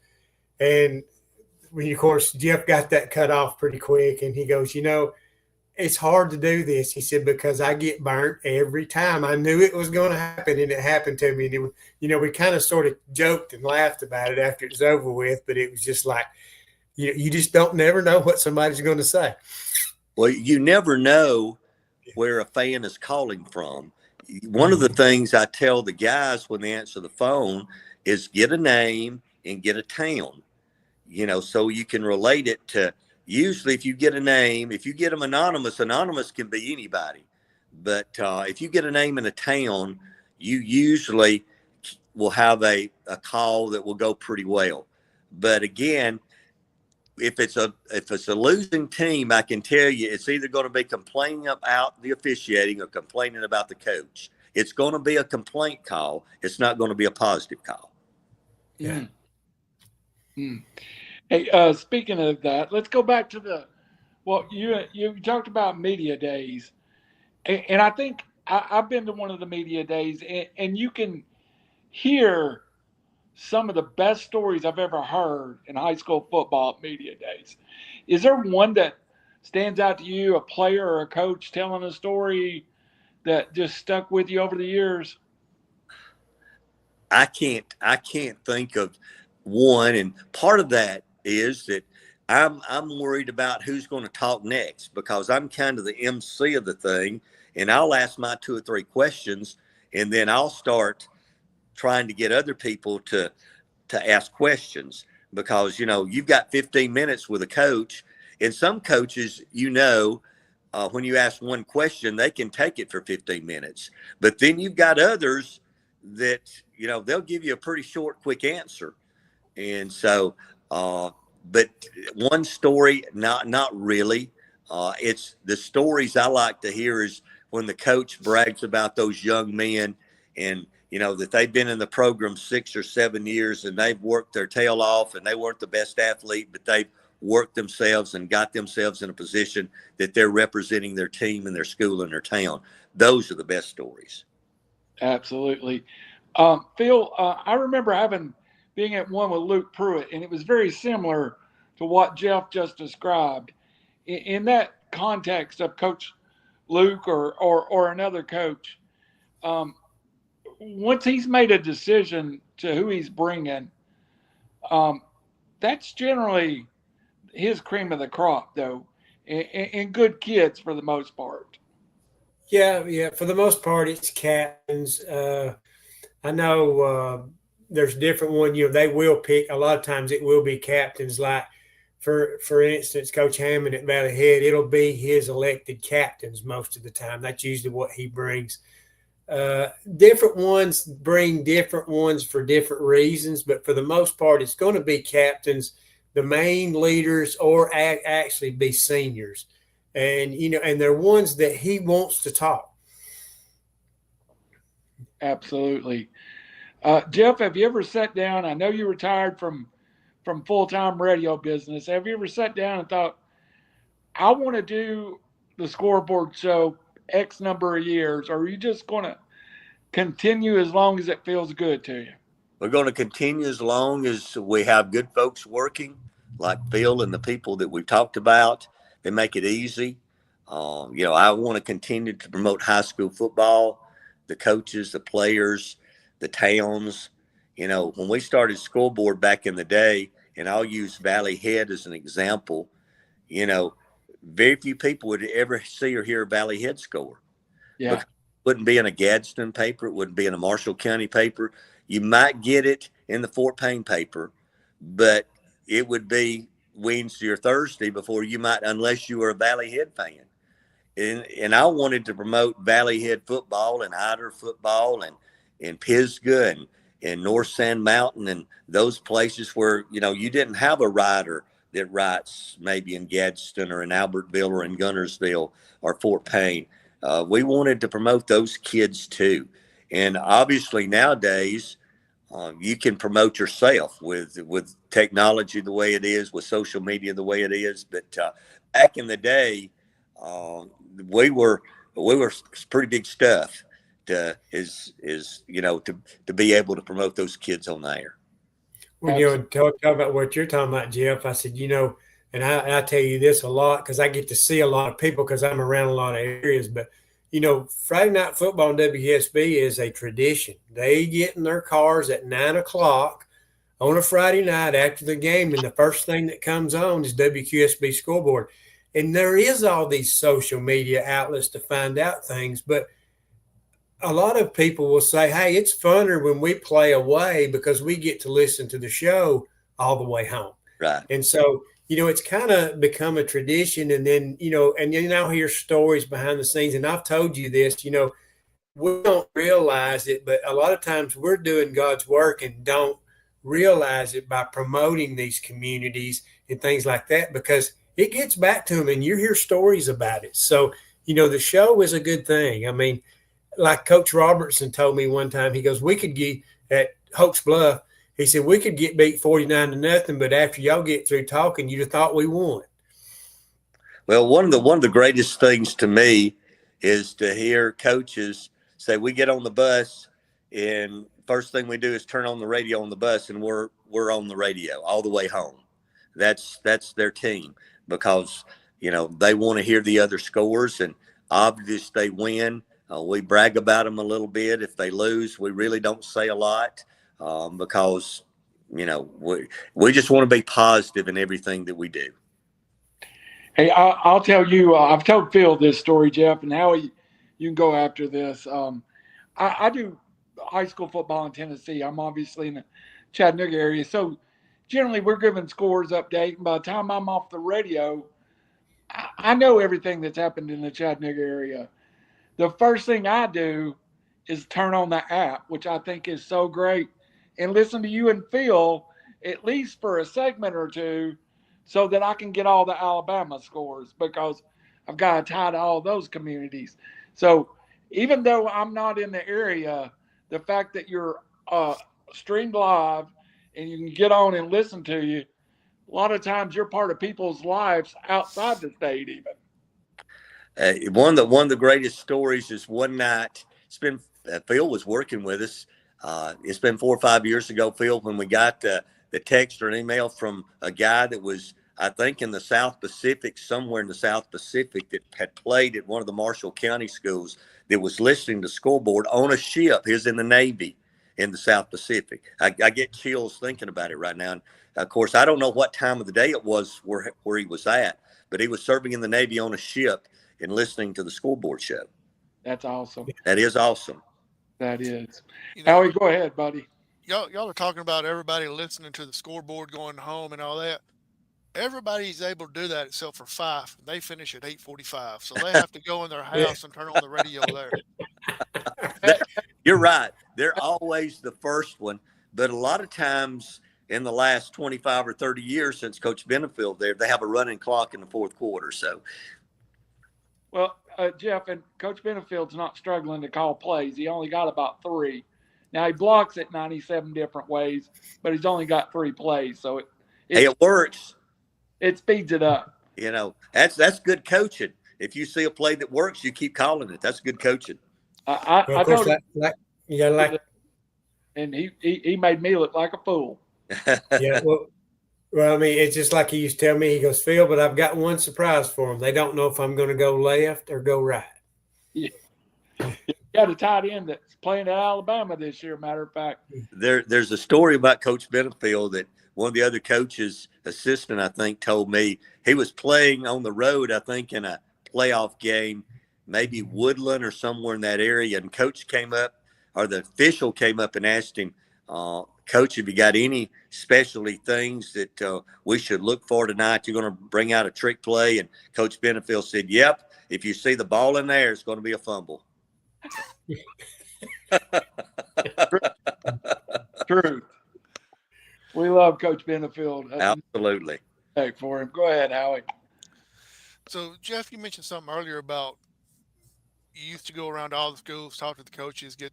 And of course, Jeff got that cut off pretty quick. And he goes, "It's hard to do this." He said, "because I get burnt every time. I knew it was going to happen, and it happened to me." And we kind of sort of joked and laughed about it after it was over with, but it was just like, you just never know what somebody's going to say. Well, you never know where a fan is calling from. One of the things I tell the guys when they answer the phone is get a name and get a town, so you can relate it to. Usually if you get a name, if you get them anonymous can be anybody. But if you get a name in a town, you usually will have a call that will go pretty well. But again, if it's a losing team, I can tell you it's either going to be complaining about the officiating or complaining about the coach. It's going to be a complaint call. It's not going to be a positive call. Yeah. Hey, speaking of that, let's go back to you talked about media days, and I think I've been to one of the media days, and you can hear some of the best stories I've ever heard in high school football media days. Is there one that stands out to you, a player or a coach telling a story that just stuck with you over the years? I can't think of one, and part of that is that I'm worried about who's going to talk next, because I'm kind of the MC of the thing, and I'll ask my 2 or 3 questions, and then I'll start trying to get other people to ask questions, because you've got 15 minutes with a coach, and some coaches when you ask one question they can take it for 15 minutes, but then you've got others that they'll give you a pretty short, quick answer. And so but one story, not really. It's the stories I like to hear is when the coach brags about those young men and that they've been in the program 6 or 7 years and they've worked their tail off, and they weren't the best athlete, but they've worked themselves and got themselves in a position that they're representing their team and their school and their town. Those are the best stories. Absolutely. Phil, I remember being at one with Luke Pruitt, and it was very similar to what Jeff just described. In that context of Coach Luke or another coach, once he's made a decision to who he's bringing, that's generally his cream of the crop, though, and good kids for the most part. Yeah. For the most part, it's captains. I know there's different ones. They will pick. A lot of times, it will be captains. Like for instance, Coach Hammond at Valley Head, it'll be his elected captains most of the time. That's usually what he brings. Different ones bring different ones for different reasons, but for the most part, it's going to be captains, the main leaders, or actually be seniors. And, and they're ones that he wants to talk. Absolutely. Jeff, have you ever sat down? I know you retired from full-time radio business. Have you ever sat down and thought, I want to do the Scoreboard show X number of years, or are you just going to continue as long as it feels good to you? We're going to continue as long as we have good folks working, like Phil and the people that we've talked about. They make it easy. I want to continue to promote high school football, the coaches, the players, the towns. When we started Scoreboard back in the day, and I'll use Valley Head as an example, very few people would ever see or hear Valley Head score. Yeah. It wouldn't be in a Gadsden paper. It wouldn't be in a Marshall County paper. You might get it in the Fort Payne paper, but it would be Wednesday or Thursday before you might, unless you were a Valley Head fan. and I wanted to promote Valley Head football and Hyder football and Pisgah and North Sand Mountain and those places where, you didn't have a writer that writes maybe in Gadsden or in Albertville or in Gunnersville or Fort Payne. We wanted to promote those kids too. And obviously nowadays, you can promote yourself with technology the way it is, with social media the way it is. But back in the day, we were pretty big stuff to be able to promote those kids on the air. Well, talk about what you're talking about, Jeff. I said, and I tell you this a lot because I get to see a lot of people because I'm around a lot of areas. But, Friday night football on WQSB is a tradition. They get in their cars at 9 o'clock on a Friday night after the game, and the first thing that comes on is WQSB Scoreboard. And there is all these social media outlets to find out things, but a lot of people will say, hey, it's funner when we play away because we get to listen to the show all the way home. Right. And so, it's kind of become a tradition. And then, and you now hear stories behind the scenes. And I've told you this, we don't realize it, but a lot of times we're doing God's work and don't realize it by promoting these communities and things like that, because it gets back to them and you hear stories about it. So, the show is a good thing. I mean, like Coach Robertson told me one time, he goes, we could get at Hope's Bluff. He said, we could get beat 49-0, but after y'all get through talking, you'd have thought we won. Well, one of the greatest things to me is to hear coaches say, we get on the bus and first thing we do is turn on the radio on the bus and we're on the radio all the way home. That's their team because, they want to hear the other scores, and obviously they win. We brag about them a little bit. If they lose, we really don't say a lot because, we just want to be positive in everything that we do. Hey, I'll tell you, I've told Phil this story, Jeff, and Howie, you can go after this. I do high school football in Tennessee. I'm obviously in the Chattanooga area. So generally we're giving scores update. And by the time I'm off the radio, I know everything that's happened in the Chattanooga area. The first thing I do is turn on the app, which I think is so great, and listen to you and Phil at least for a segment or two so that I can get all the Alabama scores because I've got to tie to all those communities. So even though I'm not in the area, the fact that you're streamed live and you can get on and listen to you, a lot of times you're part of people's lives outside the state even. One of the greatest stories is one night. Phil was working with us. It's been 4 or 5 years ago, Phil, when we got the text or an email from a guy that was, I think, in the South Pacific, somewhere in the South Pacific, that had played at one of the Marshall County schools, that was listening to Scoreboard on a ship. He was in the Navy in the South Pacific. I get chills thinking about it right now. And of course, I don't know what time of the day it was where he was at, but he was serving in the Navy on a ship and listening to the Scoreboard show. That's awesome. That is awesome. That is. Howie, go ahead, buddy. Y'all are talking about everybody listening to the Scoreboard going home and all that. Everybody's able to do that except for Fife. They finish at 8:45, so they have to go in their house and turn on the radio there. You're right. They're always the first one, but a lot of times in the last 25 or 30 years since Coach Benefield there, they have a running clock in the fourth quarter. So. Well, Jeff, and Coach Benefield's not struggling to call plays. He only got about 3. Now, he blocks it 97 different ways, but he's only got 3 plays. So it works. It speeds it up. That's good coaching. If you see a play that works, you keep calling it. That's good coaching. I told him, and he made me look like a fool. Yeah, well, I mean, it's just like he used to tell me. He goes, Phil, but I've got one surprise for them. They don't know if I'm going to go left or go right. Yeah. You got a tight end that's playing at Alabama this year, matter of fact. There's a story about Coach Benefield that one of the other coaches, assistant, I think, told me he was playing on the road, I think, in a playoff game, maybe Woodland or somewhere in that area. And coach came up, or the official came up and asked him, Coach, have you got any specialty things that we should look for tonight? You're going to bring out a trick play? And Coach Benefield said, yep, if you see the ball in there, it's going to be a fumble. True. We love Coach Benefield. Absolutely. For him. Go ahead, Howie. So, Jeff, you mentioned something earlier about you used to go around to all the schools, talk to the coaches, get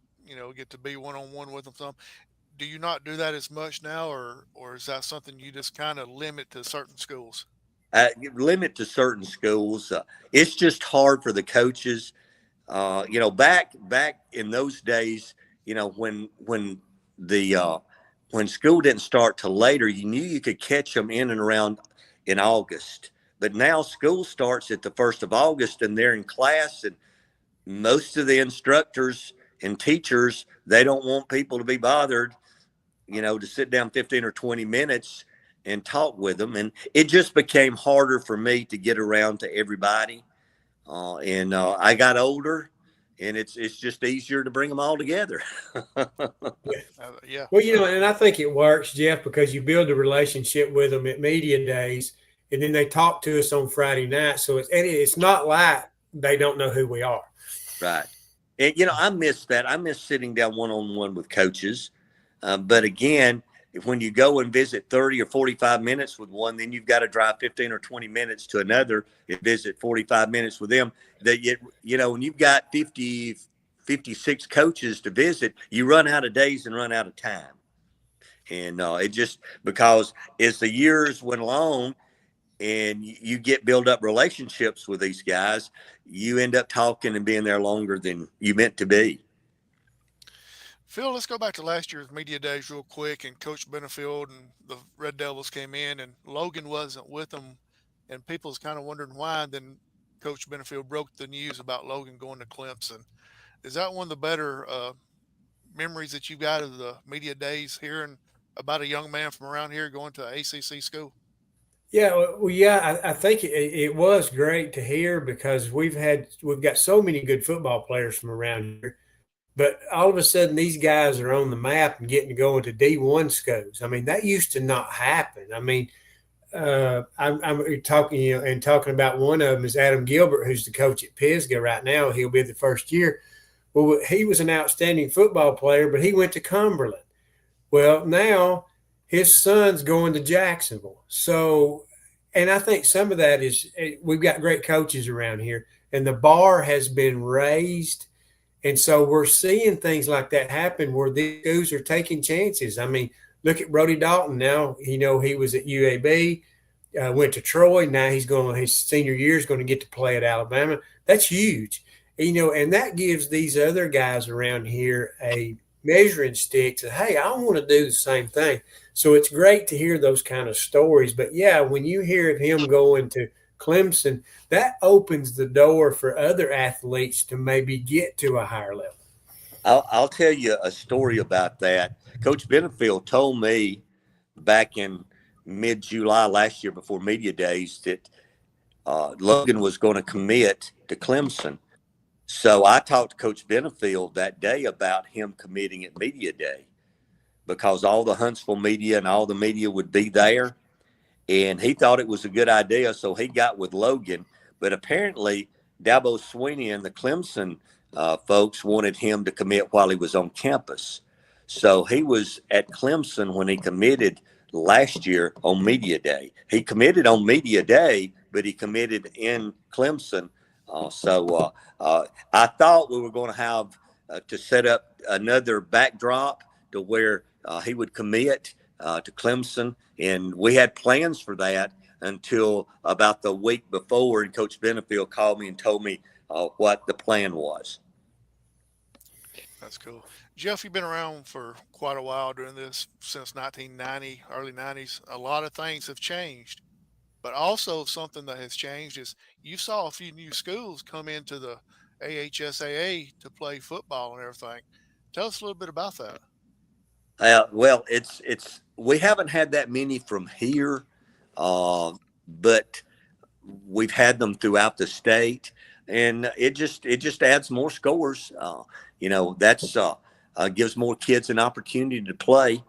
to be one-on-one with them some. Do you not do that as much now, or is that something you just kind of limit to certain schools? Limit to certain schools. It's just hard for the coaches. Back in those days, when school didn't start till later, you knew you could catch them in and around in August. But now school starts at the 1st of August, and they're in class, and most of the instructors and teachers, they don't want people to be bothered, to sit down 15 or 20 minutes and talk with them. And it just became harder for me to get around to everybody. I got older, and it's just easier to bring them all together. Yeah. Well, and I think it works, Jeff, because you build a relationship with them at media days, and then they talk to us on Friday night. So it's not like they don't know who we are. Right. And, I miss that. I miss sitting down one-on-one with coaches. But again, when you go and visit 30 or 45 minutes with one, then you've got to drive 15 or 20 minutes to another and visit 45 minutes with them. When you've got 50, 56 coaches to visit, you run out of days and run out of time. And it just, because as the years went along and you build up relationships with these guys, you end up talking and being there longer than you meant to be. Phil, let's go back to last year's media days real quick, and Coach Benefield and the Red Devils came in, and Logan wasn't with them, and people's kind of wondering why. Then Coach Benefield broke the news about Logan going to Clemson. Is that one of the better memories that you got of the media days, hearing about a young man from around here going to an ACC school? Yeah, I think it was great to hear, because we've got so many good football players from around here. But all of a sudden, these guys are on the map and getting to go into D1 schools. I mean, that used to not happen. I mean, I'm talking about one of them is Adam Gilbert, who's the coach at Pisgah right now. He'll be the first year. Well, he was an outstanding football player, but he went to Cumberland. Well, now his son's going to Jacksonville. So, and I think some of that is we've got great coaches around here, and the bar has been raised. And so we're seeing things like that happen where these schools are taking chances. I mean, look at Brody Dalton now. He was at UAB, went to Troy. Now his senior year is going to get to play at Alabama. That's huge. And that gives these other guys around here a measuring stick to, hey, I want to do the same thing. So it's great to hear those kind of stories. But, yeah, when you hear of him going to Clemson, that opens the door for other athletes to maybe get to a higher level. I'll tell you a story about that. Coach Benefield told me back in mid-July last year before media days that Logan was going to commit to Clemson. So I talked to Coach Benefield that day about him committing at media day, because all the Huntsville media and all the media would be there. And he thought it was a good idea, so he got with Logan. But apparently, Dabo Sweeney and the Clemson folks wanted him to commit while he was on campus. So he was at Clemson when he committed last year on media day. He committed on media day, but he committed in Clemson. So I thought we were going to have to set up another backdrop to where he would commit to Clemson, and we had plans for that until about the week before, and Coach Benefield called me and told me what the plan was. That's cool. Jeff, you've been around for quite a while doing this, since 1990, early 90s. A lot of things have changed, but also something that has changed is you saw a few new schools come into the AHSAA to play football and everything. Tell us a little bit about that. Well, it's we haven't had that many from here, but we've had them throughout the state, and it just adds more scores. That's gives more kids an opportunity to play.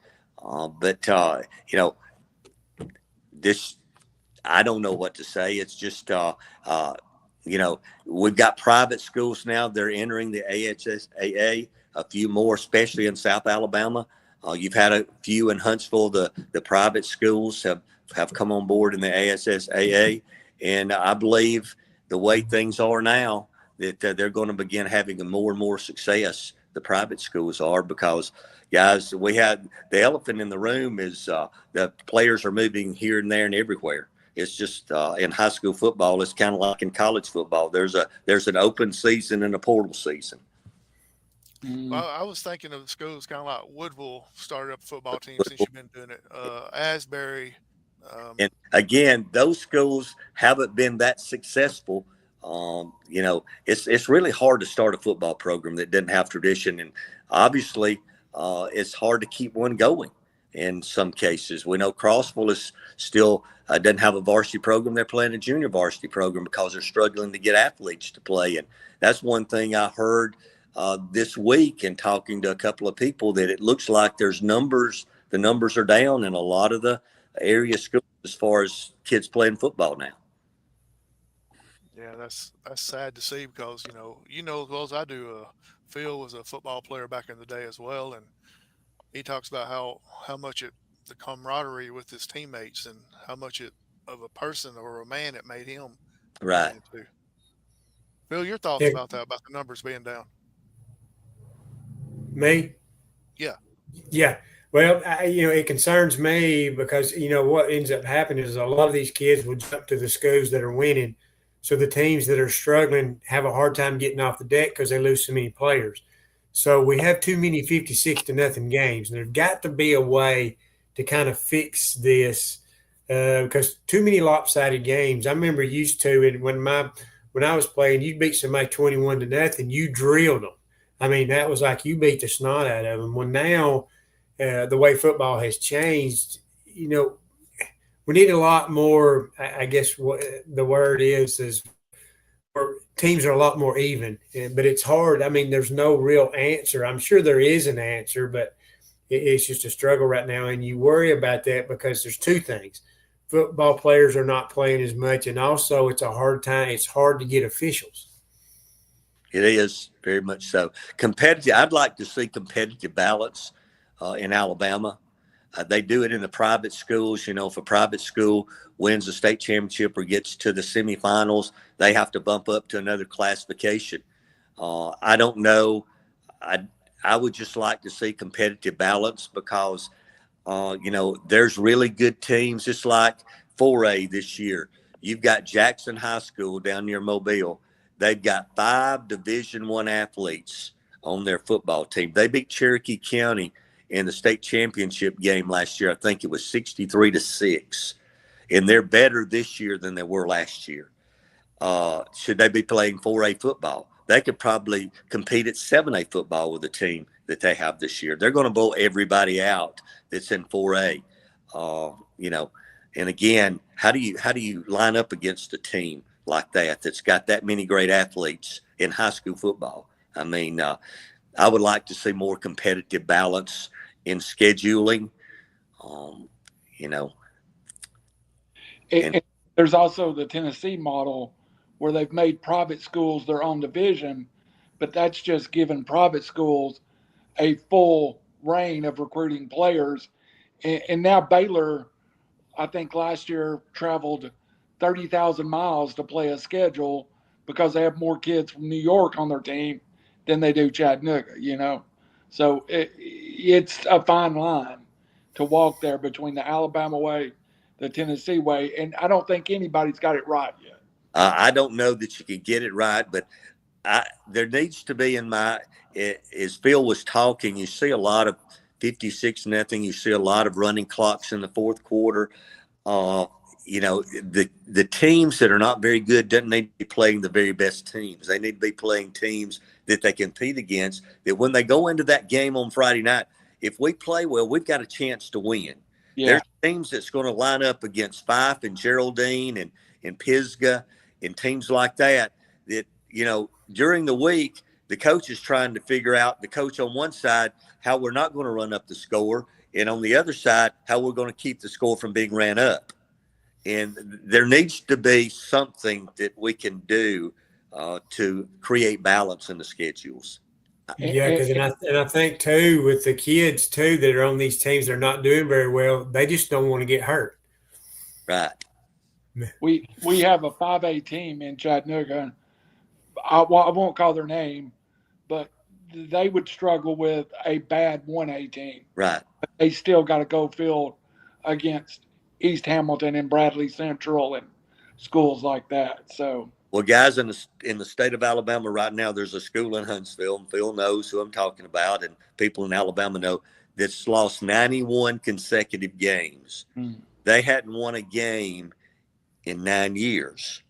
This, I don't know what to say. It's just We've got private schools now. They're entering the AHSAA, a few more, especially in South Alabama. You've had a few in Huntsville. The private schools have come on board in the ASSAA. And I believe the way things are now that they're going to begin having more and more success, the private schools are, because, guys, we had the elephant in the room is the players are moving here and there and everywhere. It's just in high school football, it's kind of like in college football. There's an open season and a portal season. Well, I was thinking of schools kind of like Woodville started up a football team since you've been doing it. Asbury. And again, those schools haven't been that successful. It's really hard to start a football program that doesn't have tradition. And obviously, it's hard to keep one going in some cases. We know Crossville is still doesn't have a varsity program. They're playing a junior varsity program because they're struggling to get athletes to play. And that's one thing I heard this week in talking to a couple of people, that it looks like the numbers are down in a lot of the area schools as far as kids playing football now. Yeah, that's sad to see, because as well as I do, Phil was a football player back in the day as well, and he talks about how much the camaraderie with his teammates and how much of a person or a man it made him. Right. Phil, your thoughts about that, about the numbers being down? Me? Yeah. Well, it concerns me because, what ends up happening is a lot of these kids will jump to the schools that are winning. So the teams that are struggling have a hard time getting off the deck because they lose so many players. So we have too many 56-0 games. And there's got to be a way to kind of fix this because too many lopsided games. I remember used to it when I was playing, you beat somebody 21-0, you drilled them. I mean, that was like you beat the snot out of them. Well, now the way football has changed, we need a lot more. I guess what the word is teams are a lot more even, but it's hard. I mean, there's no real answer. I'm sure there is an answer, but it's just a struggle right now. And you worry about that because there's two things. Football players are not playing as much, and also it's a hard time. It's hard to get officials. It is very much so. Competitive. I'd like to see competitive balance in Alabama. They do it in the private schools. If a private school wins a state championship or gets to the semifinals, they have to bump up to another classification. I don't know. I would just like to see competitive balance because, there's really good teams. Just like 4A this year. You've got Jackson High School down near Mobile. They've got 5 Division I athletes on their football team. They beat Cherokee County in the state championship game last year. I think it was 63-6. And they're better this year than they were last year. Should they be playing 4A football? They could probably compete at 7A football with the team that they have this year. They're going to blow everybody out that's in 4A. And again, how do you line up against a team like that's got that many great athletes in high school football? I mean, I would like to see more competitive balance in scheduling, And there's also the Tennessee model where they've made private schools their own division, but that's just given private schools a full reign of recruiting players. And now Baylor, I think last year, traveled 30,000 miles to play a schedule because they have more kids from New York on their team than they do Chattanooga, So it's a fine line to walk there between the Alabama way, the Tennessee way, and I don't think anybody's got it right yet. I don't know that you can get it right, but there needs to be as Phil was talking, you see a lot of 56-0. You see a lot of running clocks in the fourth quarter. The teams that are not very good doesn't need to be playing the very best teams. They need to be playing teams that they compete against, that when they go into that game on Friday night, if we play well, we've got a chance to win. Yeah. There's teams that's going to line up against Fife and Geraldine and Pisgah and teams like that, during the week, the coach is trying to figure out, the coach on one side, how we're not going to run up the score, and on the other side, how we're going to keep the score from being ran up. And there needs to be something that we can do to create balance in the schedules. Yeah, because and I think too with the kids too that are on these teams, they're not doing very well. They just don't want to get hurt. Right. We have a 5A team in Chattanooga. And I won't call their name, but they would struggle with a bad 1A team. Right. They still got to go field against East Hamilton and Bradley Central and schools like that. So, well, guys, in the state of Alabama right now, there's a school in Huntsville, and Phil knows who I'm talking about, and people in Alabama know, that's lost 91 consecutive games. Mm. They hadn't won a game in 9 years.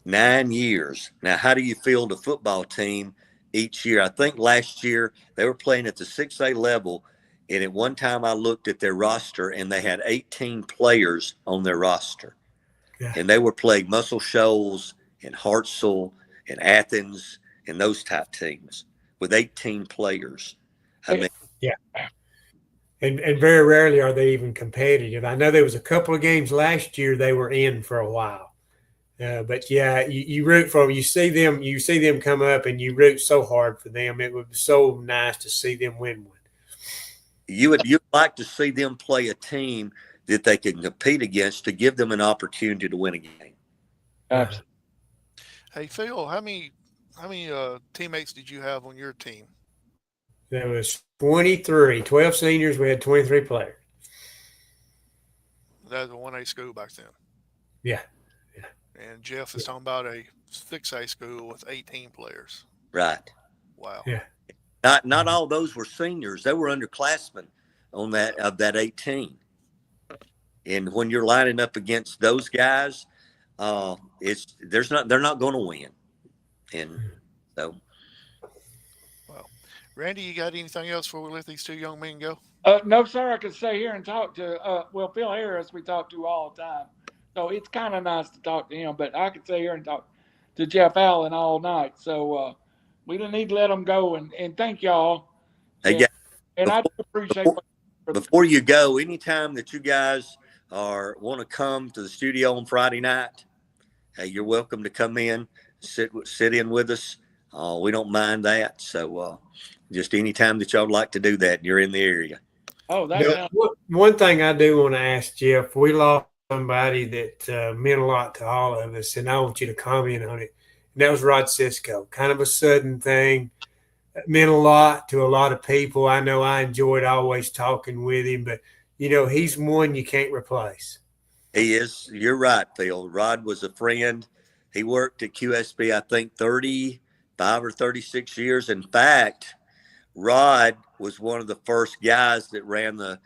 9 years. Now, how do you field a football team each year? I think last year they were playing at the 6A level, and at one time I looked at their roster, and they had 18 players on their roster. Yeah. And they were playing Muscle Shoals and Hartselle and Athens and those type teams with 18 players. I mean, yeah. And very rarely are they even competitive. I know there was a couple of games last year they were in for a while. But yeah, you root for them. You see them come up, and you root so hard for them. It would be so nice to see them win one. You'd like to see them play a team that they can compete against to give them an opportunity to win a game. Absolutely. Hey Phil, how many teammates did you have on your team? There was 23, 12 seniors. We had 23 players. That was a 1A school back then. Yeah. And Jeff is talking about a 6A school with 18 players. Right. Wow. Yeah. Not all those were seniors. They were underclassmen on that 18. And when you're lining up against those guys, they're not going to win. And so. Well, Randy, you got anything else before we let these two young men go? No, sir. I could stay here and talk to Phil Harris. We talk to all the time. So it's kind of nice to talk to him, but I could sit here and talk to Jeff Allen all night. So we don't need to let them go. And thank y'all. And I do appreciate before you go, anytime that you guys want to come to the studio on Friday night, you're welcome to come in, sit in with us. We don't mind that. So just anytime that y'all would like to do that, you're in the area. Oh, that's one thing I do want to ask Jeff. We lost somebody that meant a lot to all of us, and I want you to comment on it. And that was Rod Cisco. Kind of a sudden thing. It meant a lot to a lot of people. I know I enjoyed always talking with him, but, he's one you can't replace. He is. You're right, Phil. Rod was a friend. He worked at QSB, I think, 35 or 36 years. In fact, Rod was one of the first guys that ran the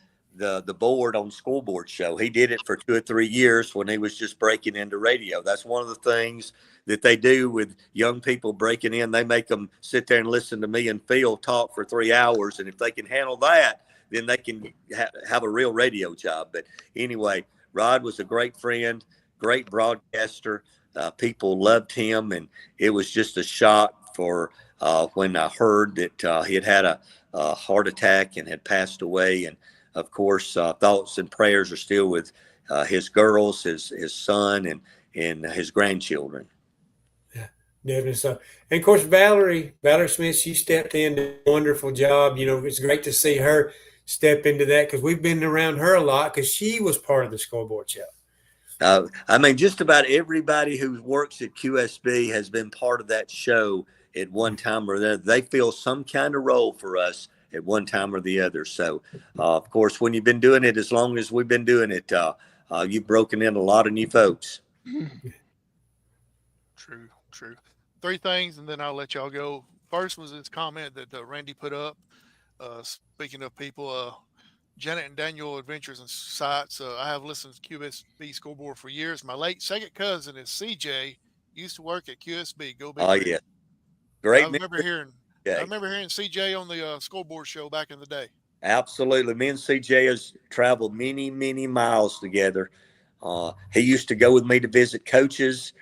board on Scoreboard show. He did it for 2 or 3 years when he was just breaking into radio. That's one of the things that they do with young people breaking in. They make them sit there and listen to me and Phil talk for 3 hours. And if they can handle that, then they can have a real radio job. But anyway, Rod was a great friend, great broadcaster. People loved him. And it was just a shock for when I heard that he had a heart attack and had passed away. And of course, thoughts and prayers are still with his girls, his son, and his grandchildren. Yeah, definitely so. And of course, Valerie Smith, she stepped in, did a wonderful job. It's great to see her step into that because we've been around her a lot because she was part of the Scoreboard show. Just about everybody who works at QSB has been part of that show at one time or another. They fill some kind of role for us at one time or the other. So, of course, when you've been doing it as long as we've been doing it, you've broken in a lot of new folks. True. 3 things, and then I'll let y'all go. First was this comment that Randy put up. Speaking of people, Janet and Daniel Adventures and Sites. I have listened to QSB Scoreboard for years. My late second cousin is CJ. Used to work at QSB. Go Big. Oh, yeah. Great. I remember hearing CJ on the Scoreboard show back in the day. Absolutely. Me and CJ has traveled many, many miles together. He used to go with me to visit coaches.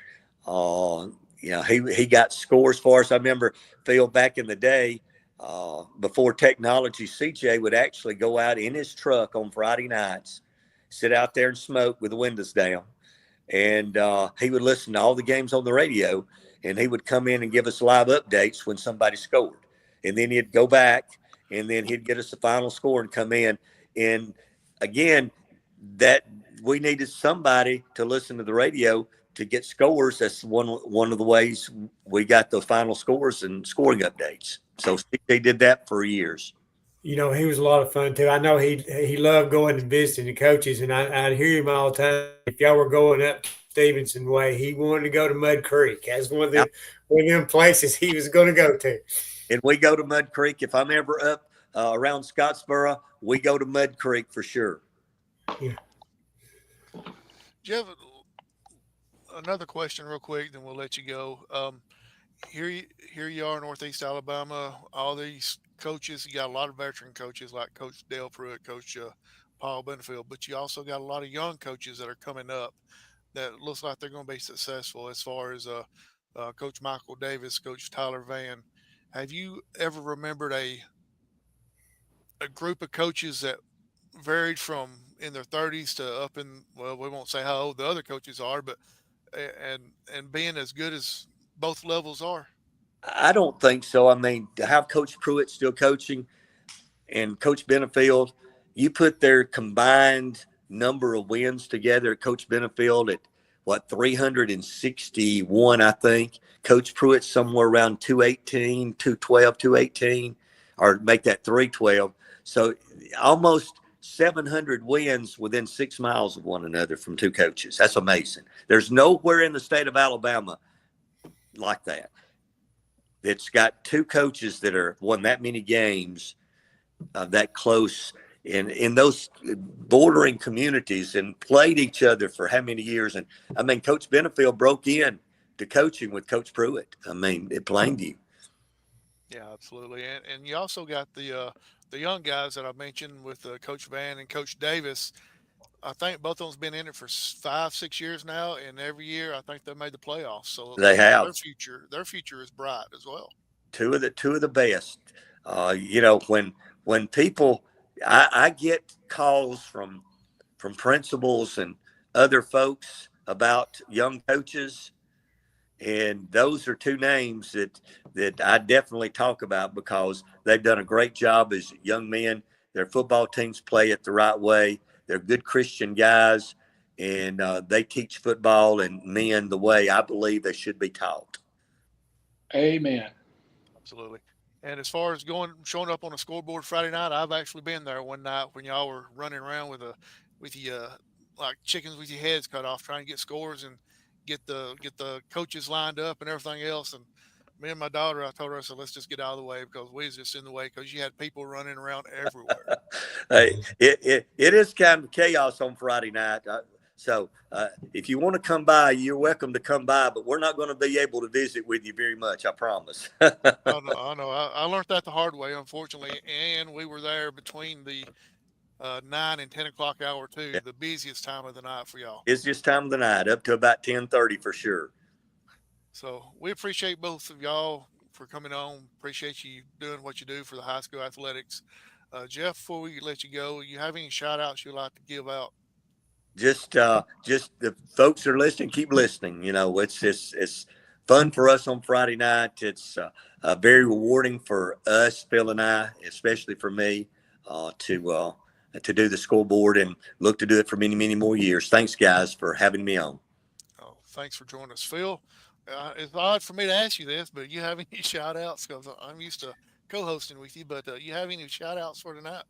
He got scores for us. I remember, Phil, back in the day, before technology, CJ would actually go out in his truck on Friday nights sit out there and smoke with the windows down. And he would listen to all the games on the radio, and he would come in and give us live updates when somebody scored. And then he'd go back, and then he'd get us the final score and come in. And again, that we needed somebody to listen to the radio to get scores. That's one of the ways we got the final scores and scoring updates. So they did that for years. You know, he was a lot of fun too. I know he loved going and visiting the coaches, and I'd hear him all the time. If y'all were going up Stevenson way, he wanted to go to Mud Creek. That's one of them places he was going to go to. And we go to Mud Creek. If I'm ever up around Scottsboro, we go to Mud Creek for sure. Yeah. Jeff, another question real quick, then we'll let you go. Here you are in Northeast Alabama, all these coaches. You got a lot of veteran coaches like Coach Dale Pruitt, Coach Paul Benefield, but you also got a lot of young coaches that are coming up that looks like they're going to be successful, as far as Coach Michael Davis, Coach Tyler Van. Have you ever remembered a group of coaches that varied from in their 30s to up in, well, we won't say how old the other coaches are, but and being as good as both levels are? I don't think so. I mean, to have Coach Pruitt still coaching and Coach Benefield, you put their combined number of wins together, Coach Benefield at 361, I think. Coach Pruitt somewhere around 218, 212, 218, or make that 312. So almost 700 wins within 6 miles of one another from two coaches. That's amazing. There's nowhere in the state of Alabama like that. It's got two coaches that are won that many games, that close in those bordering communities, and played each other for how many years. And I mean, Coach Benefield broke in to coaching with Coach Pruitt. I mean, it blamed you. Yeah, absolutely. And you also got the young guys that I mentioned with Coach Van and Coach Davis. I think both of them's been in it for 5-6 years now, and every year I think they made the playoffs. So They have. Their future is bright as well. Two of the best. You know, when people, I get calls from principals and other folks about young coaches, and those are two names that I definitely talk about, because they've done a great job as young men. Their football teams play it the right way. They're good Christian guys, and they teach football and men the way I believe they should be taught. Amen. Absolutely. And as far as showing up on a scoreboard Friday night, I've actually been there one night when y'all were running around with like chickens with your heads cut off, trying to get scores and get the coaches lined up and everything else. And me and my daughter, I told her, I said, let's just get out of the way, because we was just in the way, because you had people running around everywhere. Hey, it is kind of chaos on Friday night. So if you want to come by, you're welcome to come by, but we're not going to be able to visit with you very much, I promise. I know. I learned that the hard way, unfortunately. And we were there between the 9 and 10 o'clock hour too, the busiest time of the night for y'all. It's just time of the night, up to about 10:30 for sure. So we appreciate both of y'all for coming on. Appreciate you doing what you do for the high school athletics. Jeff, before we let you go, you have any shout outs you'd like to give out? Just the folks that are listening, keep listening. You know, it's fun for us on Friday night. It's very rewarding for us, Phil and I, especially for me, to do the scoreboard, and look to do it for many, many more years. Thanks, guys, for having me on. Oh, thanks for joining us, Phil. It's odd for me to ask you this, but you have any shout outs? Because I'm used to co-hosting with you, but you have any shout outs for tonight?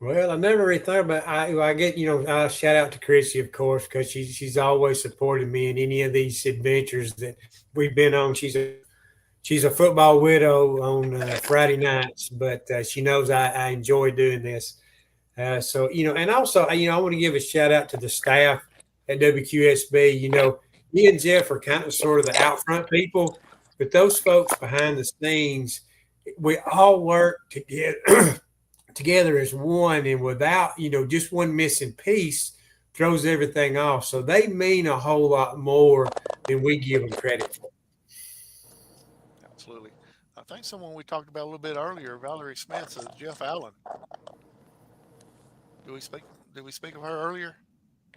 Well, I never really thought about it. I get, I shout out to Chrissy, of course, because she's always supported me in any of these adventures that we've been on. She's a football widow on Friday nights, but she knows I enjoy doing this. So, and also, I want to give a shout out to the staff at WQSB. Me and Jeff are kind of sort of the out front people, but those folks behind the scenes, we all work together as one, and without, just one missing piece throws everything off. So they mean a whole lot more than we give them credit for. Absolutely. I think someone we talked about a little bit earlier, Valerie Smith, Jeff Allen. Did Did we speak of her earlier? I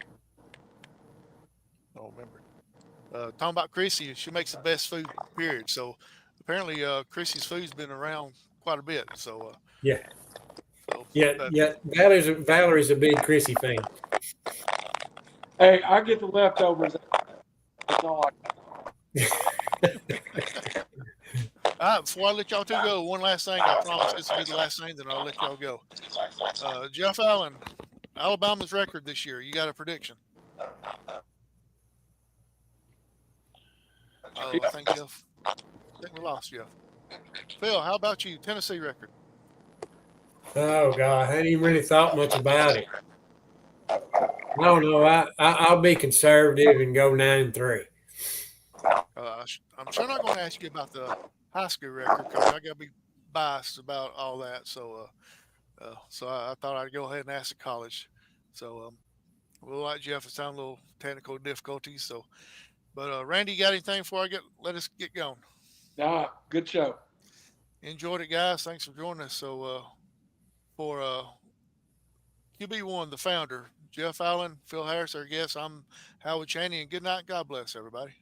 don't remember. Talking about Chrissy, she makes the best food, period. So apparently Chrissy's food's been around quite a bit. So Yeah. so, Yeah. Valerie's a big Chrissy fan. Hey, I get the leftovers. That's all before I let y'all two go, one last thing. I promise this will be the last thing, then I'll let y'all go. Jeff Allen, Alabama's record this year. You got a prediction? Oh, I think we lost Jeff. Phil, how about you? Tennessee record? Oh God, I hadn't even really thought much about it. I don't know. I'll be conservative and go 9-3. I'm sure not going to ask you about the high school record because I got to be biased about all that. So, I thought I'd go ahead and ask the college. So, we'll like Jeff. It's sound a little technical difficulties. So, but Randy, you got anything before let us get going? Nah, good show. Enjoyed it, guys. Thanks for joining us. So, for QB1, the founder, Jeff Allen, Phil Harris, our guest, I'm Howie Chaney, and good night. God bless everybody.